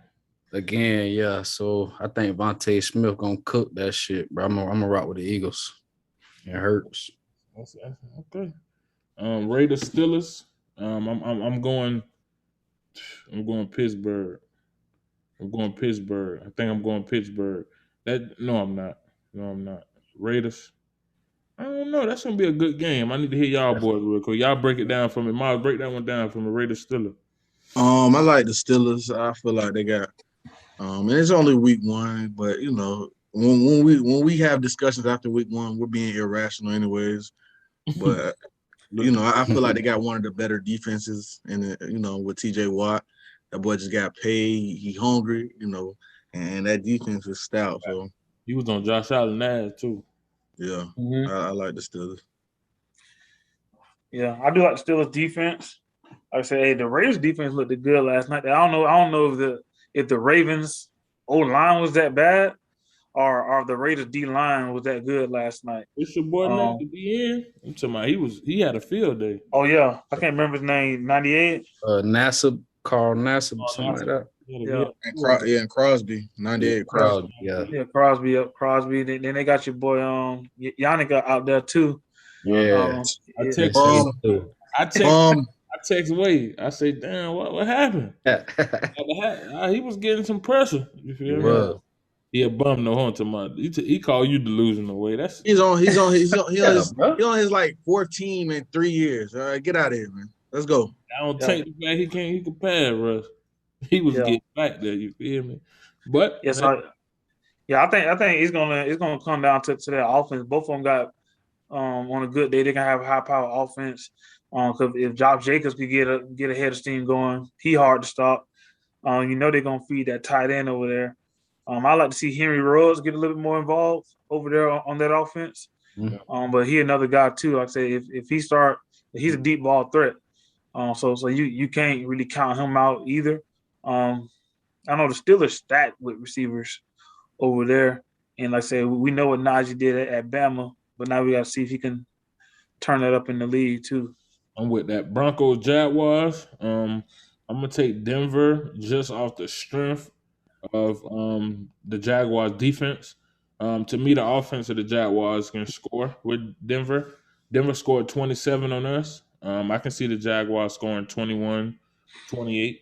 Yeah. So I think Vontae Smith gonna cook that shit, bro. I'm gonna rock with the Eagles. It hurts. Okay. Raiders Steelers. I'm going Pittsburgh. I'm going Pittsburgh. I think I'm going Pittsburgh. No, I'm not. Raiders. I don't know. That's gonna be a good game. I need to hear y'all boys real quick. Y'all break it down for me. Miles, break that one down for me. Raiders Steelers. I like the Steelers. I feel like they got and it's only week 1, but you know, when we have discussions after week 1, we're being irrational anyways. But you know, I feel like they got one of the better defenses in you know, with TJ Watt. That boy just got paid. He hungry, you know, and that defense is stout. So he was on Josh Allen ass too. Yeah, I like the Steelers. Yeah, I do like the Steelers defense. Like I said, hey, the Raiders defense looked good last night. I don't know if the Ravens O line was that bad or the Raiders D line was that good last night. It's your boy Nick to be in. I'm talking about he had a field day. Oh yeah, I can't remember his name. 98. Carl Nassib, something like that. Yeah, and Crosby, 98. Crosby. Crosby. Then they got your boy Yannick out there too. Yeah, I text Wade. I say, damn, what happened? He was getting some pressure. You feel me? He a bum no hunter, man. He called you delusional, Wade. He's on his like 4th team in 3 years. All right, get out of here, man. Let's go. I don't take the fact he can pass, Russ. He was getting back there. You feel me? But I think it's gonna come down to that offense. Both of them got on a good day, they can have a high power offense. Because if Josh Jacobs could get a head of steam going, he hard to stop. You know they're gonna feed that tight end over there. I like to see Henry Ruggs get a little bit more involved over there on that offense. But he another guy too. Like I say, if he start, he's a deep ball threat. So you can't really count him out either. I know the Steelers stacked with receivers over there, and like I said, we know what Najee did at Bama, but now we got to see if he can turn that up in the league too. I'm with that. Broncos Jaguars. I'm gonna take Denver just off the strength of the Jaguars defense. To me, the offense of the Jaguars can score with Denver. Denver scored 27 on us. I can see the Jaguars scoring 21, 28.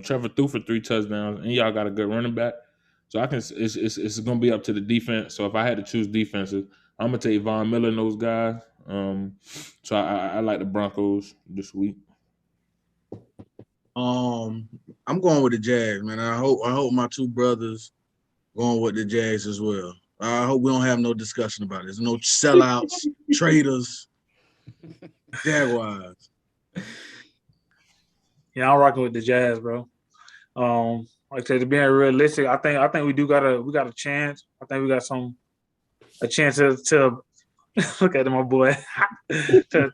Trevor threw for 3 touchdowns, and y'all got a good running back. So it's gonna be up to the defense. So if I had to choose defenses, I'm gonna take Von Miller and those guys. So I like the Broncos this week. I'm going with the Jags, man. I hope my 2 brothers going with the Jags as well. I hope we don't have no discussion about it. There's no sellouts, traders, Jaguars. Yeah, I'm rocking with the Jazz, bro. Like I said, to being realistic, I think we got a chance. I think we got a chance to look at my boy to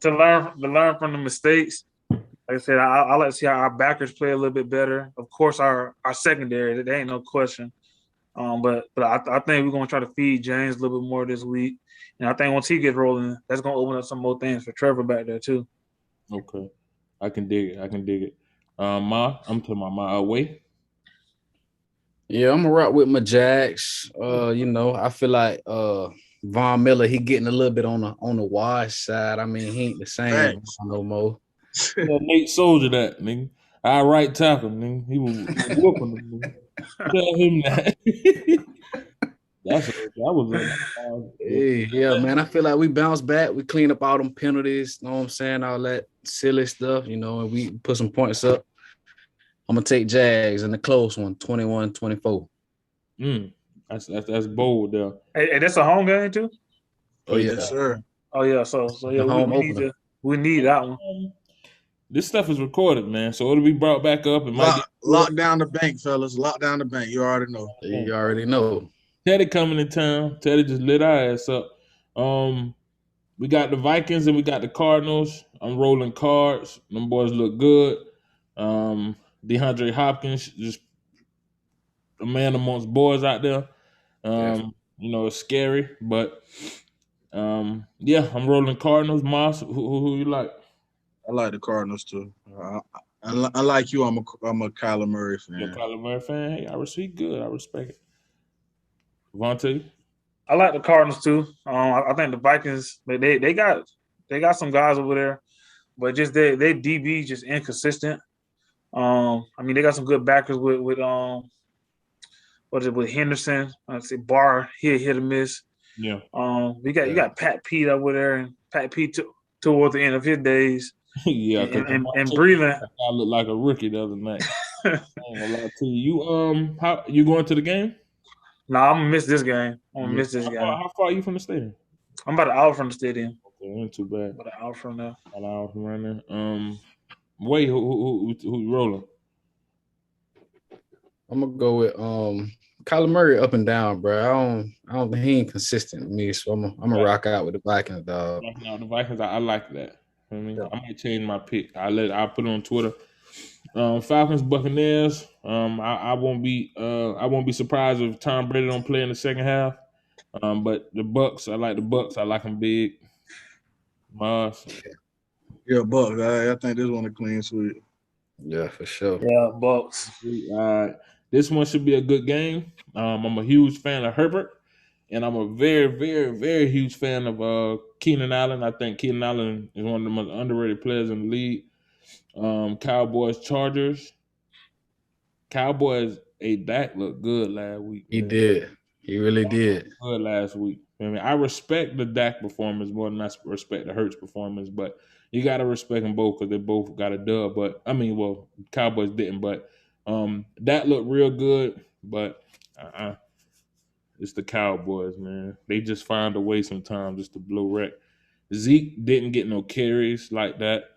learn from the mistakes. Like I said, I like to see how our backers play a little bit better. Of course, our secondary, there ain't no question. But I think we're gonna try to feed James a little bit more this week, and I think once he gets rolling, that's gonna open up some more things for Trevor back there too. Okay, I can dig it. I'm talking about my way. Yeah, I'm gonna rock with my Jags. You know, I feel like Von Miller, he getting a little bit on the wash side. I mean, he ain't the same no more. Yeah, Nate Soldier that, nigga. I right tackle, nigga. He was whooping him, nigga. Tell him that. Yeah, man. I feel like we bounce back. We clean up all them penalties, you know what I'm saying? All that silly stuff, you know, and we put some points up. I'm gonna take Jags in the close one, 21-24. That's bold there. Hey, that's a home game too? Oh yeah, yes, sir. Oh yeah, so yeah, we need that one. this stuff is recorded, man. So it'll be brought back up. It might get Lock down the bank, fellas. Lock down the bank. You already know. You already know. Teddy coming in town. Teddy just lit our ass up. We got the Vikings and we got the Cardinals. I'm rolling cards. Them boys look good. DeAndre Hopkins, just a man amongst boys out there. You know, it's scary, but yeah, I'm rolling Cardinals. Moss, who you like? I like the Cardinals too. Unlike you, I'm a Kyler Murray fan. You're a Kyler Murray fan? Hey, I respect good. I respect it. Vontae? I like the Cardinals too. I think the Vikings they got some guys over there, but just they DB just inconsistent. I mean they got some good backers with with Henderson. I'd say Barr hit or miss. Yeah. You got Pat Pete over there, and Pat Pete toward the end of his days. Yeah, and Breland. I looked like a rookie the other night. I ain't gonna lie to you. How you going to the game? Nah, I'm gonna miss this game. How far are you from the stadium? I'm about an hour from the stadium. Okay, ain't too bad. About an hour from there. About an hour from right there. Wait, who you rolling? I'm gonna go with Kyler Murray up and down, bro. I don't think he ain't consistent with me, so I'm gonna rock out with the Vikings, dog. Rocking out the Vikings, I like that. I mean, I might change my pick. I'll put it on Twitter. Falcons, Buccaneers. I won't be surprised if Tom Brady don't play in the second half. But the Bucks, I like the Bucks. I like them big. Mars. Yeah, Bucks. I think this one a clean sweep. Yeah, for sure. Yeah, Bucks. This one should be a good game. I'm a huge fan of Herbert, and I'm a very, very, very huge fan of Keenan Allen. I think Keenan Allen is one of the most underrated players in the league. Cowboys, Chargers. Cowboys, Dak looked good last week. He did. He really did. Good last week. I mean, I respect the Dak performance more than I respect the Hurts performance, but you got to respect them both because they both got a dub. But I mean, well, Cowboys didn't, but that looked real good. But it's the Cowboys, man. They just find a way sometimes just to blow wreck. Zeke didn't get no carries like that,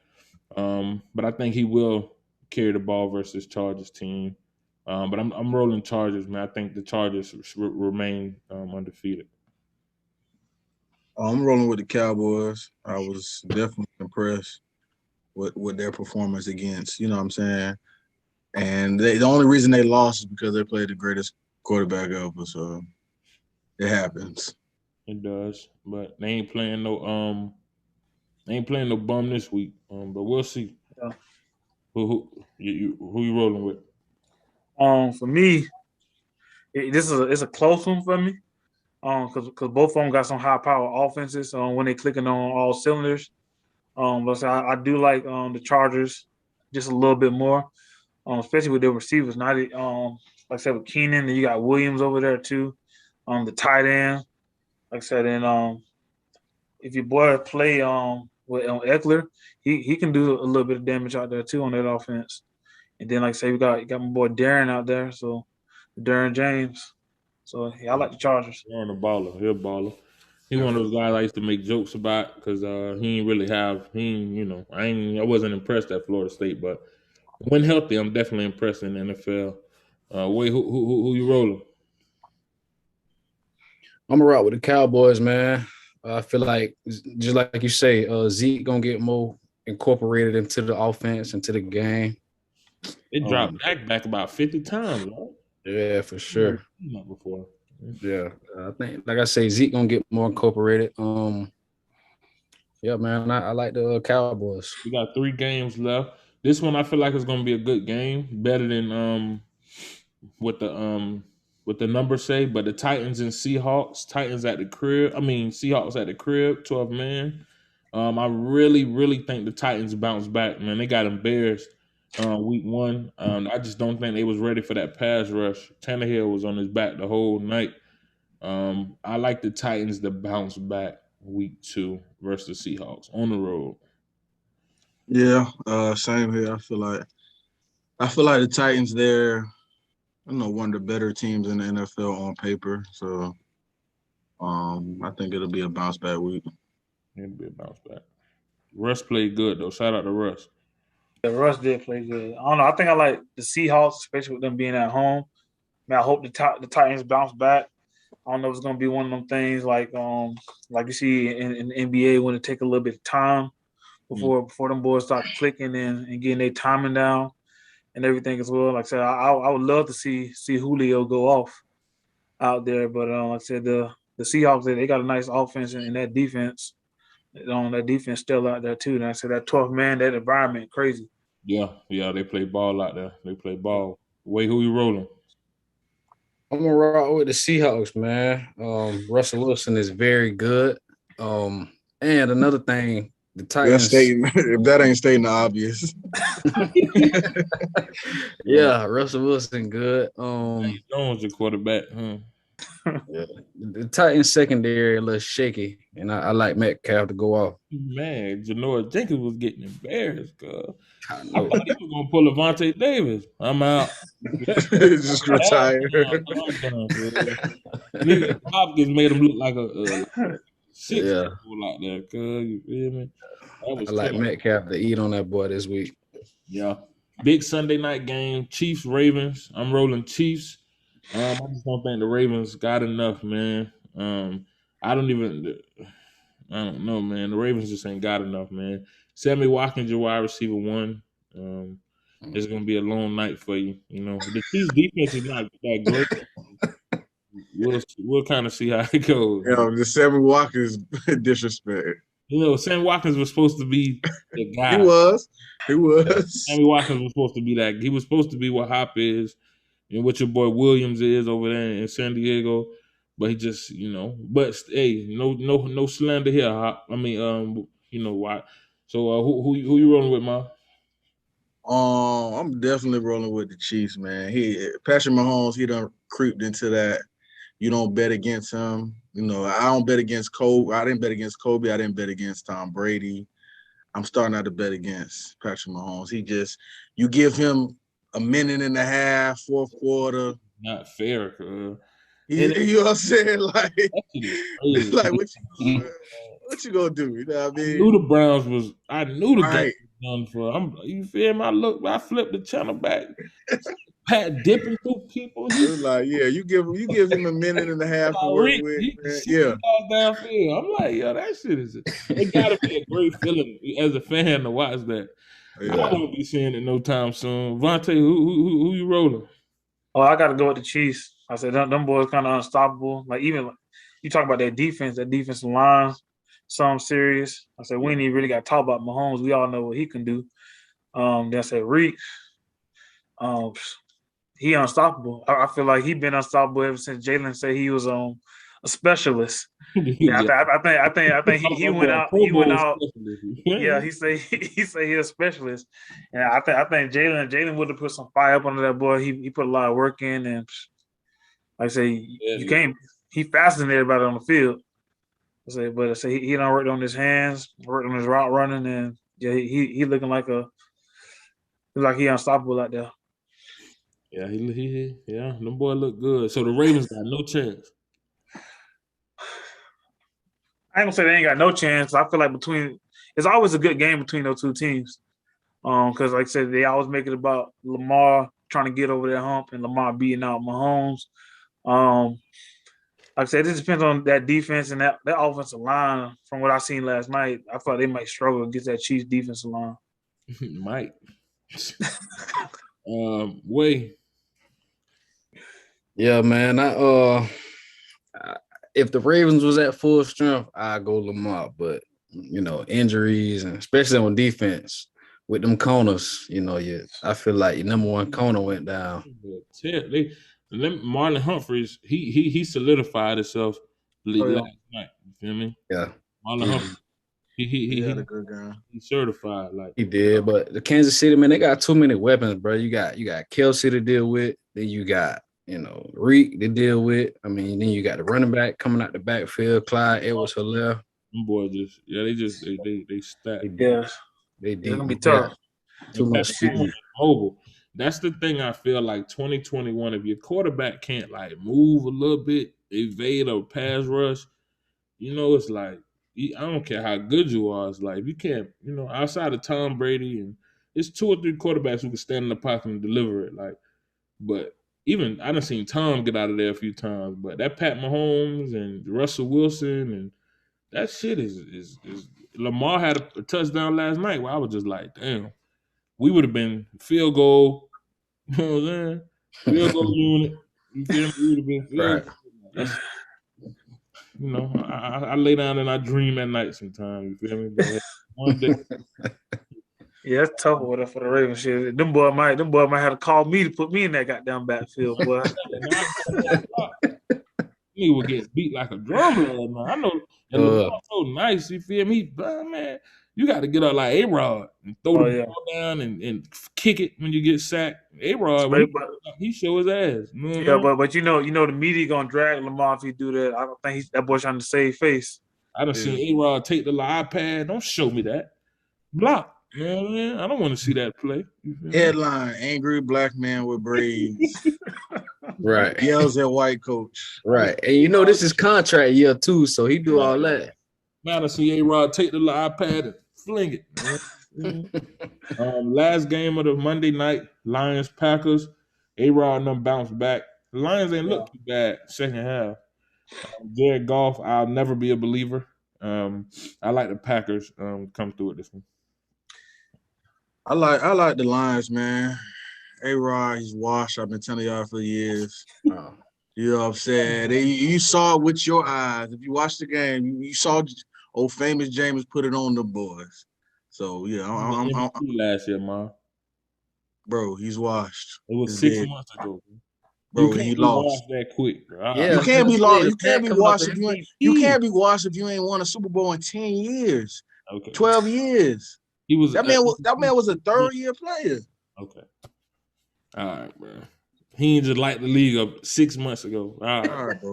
but I think he will carry the ball versus Chargers team. But I'm rolling Chargers, man. I think the Chargers remain undefeated. I'm rolling with the Cowboys. I was definitely impressed with their performance against, you know what I'm saying? And the only reason they lost is because they played the greatest quarterback ever. So it happens. It does. But they ain't playing no bum this week. But we'll see. Yeah. Who you rolling with? For me, it's a close one for me. Because both of them got some high power offenses when they clicking on all cylinders. But I do like the Chargers just a little bit more, especially with their receivers. Now, like I said, with Keenan, and you got Williams over there too, the tight end. Like I said, and if your boy play with Eckler, he can do a little bit of damage out there too on that offense. And then, like I say, you got my boy Darren out there, so Darren James. So yeah, I like the Chargers. He's a baller. He's a baller. He's one of those guys I used to make jokes about because he ain't really have. I wasn't impressed at Florida State, but when healthy, I'm definitely impressed in the NFL. Wait, who you rolling? I'm gonna rock with the Cowboys, man. I feel like just like you say, Zeke gonna get more incorporated into the offense, into the game. It dropped back about 50 times, right? Yeah, for sure. Not before. Yeah, I think, like I say, Zeke gonna get more incorporated. Yeah, man, I like the Cowboys. We got 3 games left. This one I feel like is gonna be a good game, better than what the numbers say. But the Titans and Seahawks, Seahawks at the crib, 12-man. I really, really think the Titans bounce back, man. They got embarrassed week 1. I just don't think they was ready for that pass rush. Tannehill was on his back the whole night. I like the Titans to bounce back week 2 versus the Seahawks on the road. Yeah, same here. I feel like the Titans, they're one of the better teams in the NFL on paper. So I think it'll be a bounce back week. It'll be a bounce back. Russ played good though. Shout out to Russ. Yeah, Russ did play good. I don't know. I think I like the Seahawks, especially with them being at home. Man, I hope the Titans bounce back. I don't know if it's gonna be one of them things like you see in the NBA when it take a little bit of time before them boys start clicking and getting their timing down and everything as well. Like I said, I would love to see Julio go off out there, but like I said, the Seahawks they got a nice offense and that defense. That defense still out there too. And I said that 12th man, that environment, crazy. Yeah, they play ball out there. They play ball. Wait, who you rolling? I'm gonna rock with the Seahawks, man. Russell Wilson is very good. And another thing, the That's Titans. stating if that ain't stating the obvious. Yeah, Russell Wilson good. Jones, your quarterback. Yeah. The Titans secondary a little shaky, and I like Metcalf to go off. Man, Janoris Jenkins was getting embarrassed, cuz. I I know. thought he was gonna pull Levante Davis. I'm out. Just retire. I'm done, cuz. Nigga, Hopkins made him look like a six Yeah. out there, cuz. You feel me? That was I like tough. Metcalf to eat on that boy this week. Yeah. Big Sunday night game. Chiefs, Ravens. I'm rolling Chiefs. I just don't think the Ravens got enough, man. I don't know, man. The Ravens just ain't got enough, man. Sammy Watkins, your wide receiver one. It's gonna be a long night for you. You know, the Chiefs defense is not that great. We'll kind of see how it goes. The Sammy Walker's disrespect. You know, Sammy Watkins was supposed to be the guy. He was. Sammy Watkins was supposed to be that. He was supposed to be what Hop is and what your boy Williams is over there in San Diego. But he just, but hey, no slander here, Hop. I mean, why? So who you rolling with, Ma? I'm definitely rolling with the Chiefs, man. Patrick Mahomes, he done creeped into that. You don't bet against him. I don't bet against Kobe. I didn't bet against Kobe. I didn't bet against Tom Brady. I'm starting out to bet against Patrick Mahomes. You give him a minute and a half, fourth quarter. Not fair, cuz. You know what I'm saying? Like what you gonna do? You know what I mean? I knew the Browns I knew the Right. game was done for. You feel me? I flipped the channel back. Pat dipping through people. You give him a minute and a half to work with. Yeah. Downfield. I'm like, yo, that shit it gotta be a great feeling as a fan to watch that. Yeah. I won't be seeing it no time soon. Vontae, who you rolling? Oh, I got to go with the Chiefs. I said them boys kind of unstoppable. Like even you talk about that defensive line, something serious. I said we ain't even really got to talk about Mahomes. We all know what he can do. Then I said Reek. He unstoppable. I feel like he been unstoppable ever since Jalen said he was a specialist. Yeah, I think he went out. He went out. Yeah, he say he's a specialist, and I think Jalen would have put some fire up under that boy. He put a lot of work in, and like I say, you can't. He faster than everybody on the field. I say he done worked on his hands, worked on his route running, and yeah, he looking like he unstoppable out there. Yeah, them boy look good. So the Ravens got no chance. I ain't gonna say they ain't got no chance. I feel like it's always a good game between those two teams. Because like I said, they always make it about Lamar trying to get over that hump and Lamar beating out Mahomes. Like I said, it depends on that defense and that offensive line. From what I seen last night, I thought they might struggle against that Chiefs defensive line. Might. Way. Yeah, man. If the Ravens was at full strength, I'd go Lamar. But injuries and especially on defense with them corners, I feel like your number one corner went down. Marlon Humphreys, he solidified himself last night. You feel me? Yeah. Marlon Humphreys. He had a good guy. He certified he did, but the Kansas City, man, they got too many weapons, bro. You got Kelsey to deal with, then you got Reek to deal with. I mean, then you got the running back coming out the backfield, Clyde Edwards-Helaire. Them boys they stacked. Yeah, they deep. It's gonna be tough. Too much speed. Mobile. That's the thing I feel like 2021. If your quarterback can't move a little bit, evade or pass rush, it's like I don't care how good you are. It's like if you can't, outside of Tom Brady it's 2 or 3 quarterbacks who can stand in the pocket and deliver it. Like, but even I done seen Tom get out of there a few times. But that Pat Mahomes and Russell Wilson and that shit is Lamar had a touchdown last night where I was just like, damn, we would have been field goal. You know what I'm saying? Field goal unit. You feel me? We would have been field goal. That's, you know, I lay down and I dream at night sometimes. You feel me? But one day. Yeah, that's tough for the Ravens shit. Them boy might have to call me to put me in that goddamn backfield, boy. He would get beat like a drum last night. I know. And Lamar's so nice. You feel me? But man, you got to get up like A-Rod and throw the ball down and kick it when you get sacked. A-Rod, he show his ass. You know yeah, but you know the media gonna drag Lamar if he do that. I don't think that boy trying to save face. I done seen A-Rod take the iPad. Don't show me that. Block. You know what I mean? I don't want to see that play. Headline: Angry black man with braids. Right. Yells at white coach. Right. And you know this is contract year too, so he do all that. Now to see A-Rod take the iPad and fling it. Last game of the Monday night, Lions-Packers. A-Rod and them bounced back. The Lions ain't look too bad second half. Jared Goff, I'll never be a believer. I like the Packers come through with this one. I like the Lions, man. A-Rod, he's washed. I've been telling y'all for years. You know what I'm saying? You saw it with your eyes. If you watched the game, you saw old famous James put it on the boys. So yeah, I'm last year, man. Bro, he's washed. It was 6 months ago. Bro, he lost that quick. Bro. Yeah, you can't be lost. You can't be washed if you can't be washed if you ain't won a Super Bowl in 10 years. Okay. 12 years. He was that man was a third-year player. Okay. All right, bro. He just light the league up 6 months ago. All right, bro.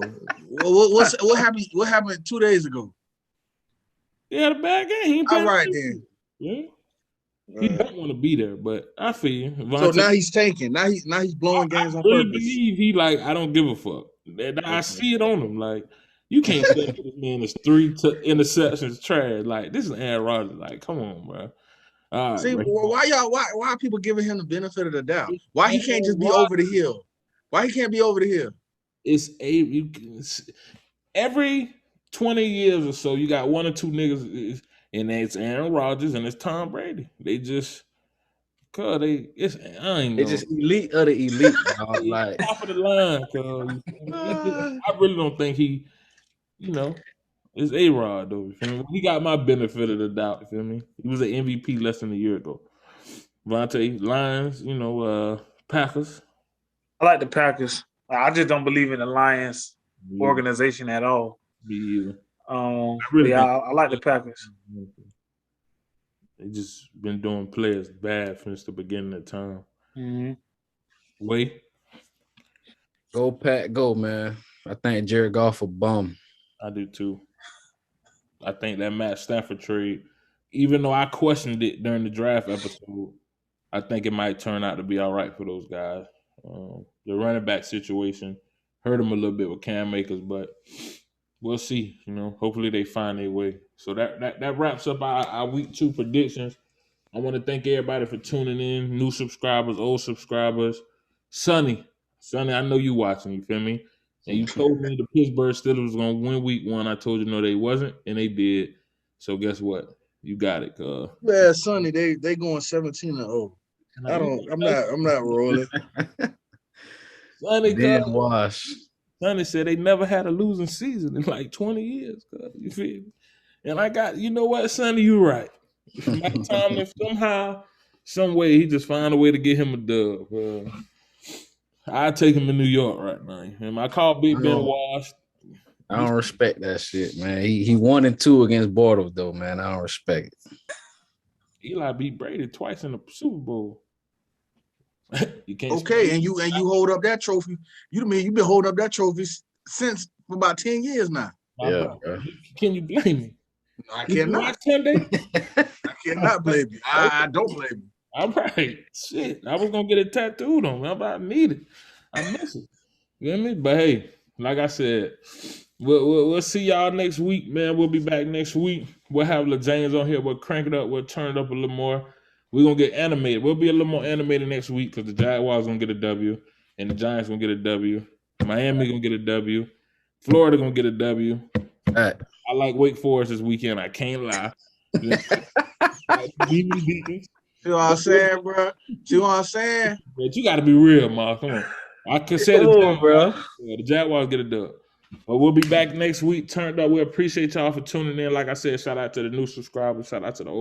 What happened? What happened 2 days ago? He had a bad game. All right then. Yeah. He don't want to be there, but I feel you. So now he's tanking. Now he's blowing games on purpose. I really believe he like I don't give a fuck. I see it on him. Like you can't say this man is 3 interceptions trash. Like this is Aaron Rodgers. Like come on, bro. Right, see why are people giving him the benefit of the doubt? Why he can't just be over the hill? Why he can't be over the hill? It's every 20 years or so, you got 1 or 2 niggas, and it's Aaron Rodgers and it's Tom Brady. They just, just elite of the elite. Like top of the line. I really don't think he, it's A-Rod though. You feel me? He got my benefit of the doubt. You feel me? He was an MVP less than a year ago. Vontae, Lions, Packers. I like the Packers. I just don't believe in the Lions organization at all. Me either. I like the Packers. They just been doing players bad since the beginning of time. Mm-hmm. Wait. Go Pack, go, man. I think Jared Goff a bum. I do too. I think that Matt Stafford trade, even though I questioned it during the draft episode, I think it might turn out to be all right for those guys. The running back situation hurt them a little bit with Cam Akers, but we'll see. Hopefully they find their way. So that wraps up our week 2 predictions. I want to thank everybody for tuning in, new subscribers, old subscribers. Sonny, I know you watching, you feel me? And you told me the Pittsburgh Steelers was going to win week 1. I told you no, they wasn't, and they did. So guess what? You got it, cuz. Yeah, Sonny, they going 17-0. I'm not rolling. Sonny said they never had a losing season in like 20 years, cuz. You feel me? And I got, you know what, Sonny, you right. By the time if somehow, some way, he just find a way to get him a dub. I take him to New York right now. And I call Big Ben washed. I don't respect that shit, man. He 1-2 against Bortles though, man. I don't respect it. Eli beat Brady twice in the Super Bowl. You can't. Okay, and you hold up that trophy. You mean you've been holding up that trophy since for about 10 years now. Yeah. Can you blame me? I cannot. I cannot blame you. I don't blame you. All right. Shit. I was going to get it tattooed on me. I need it. I miss it. You know what I mean? But hey, like I said, we'll see y'all next week, man. We'll be back next week. We'll have LaJames on here. We'll crank it up. We'll turn it up a little more. We're gonna get animated. We'll be a little more animated next week because the Jaguars gonna get a W and the Giants gonna get a W. Miami gonna get a W. Florida gonna get a W. Right. I like Wake Forest this weekend. I can't lie. See what I'm saying, bro? See what I'm saying? But you got to be real, Ma. Come on. I could say Come on, bro. The Jaguars get a dub. But we'll be back next week. Turned up. We appreciate y'all for tuning in. Like I said, shout out to the new subscribers. Shout out to the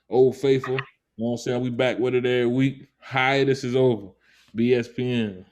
old faithful. You know what I'm saying? We back with it every week. Hiatus is over. BSPN.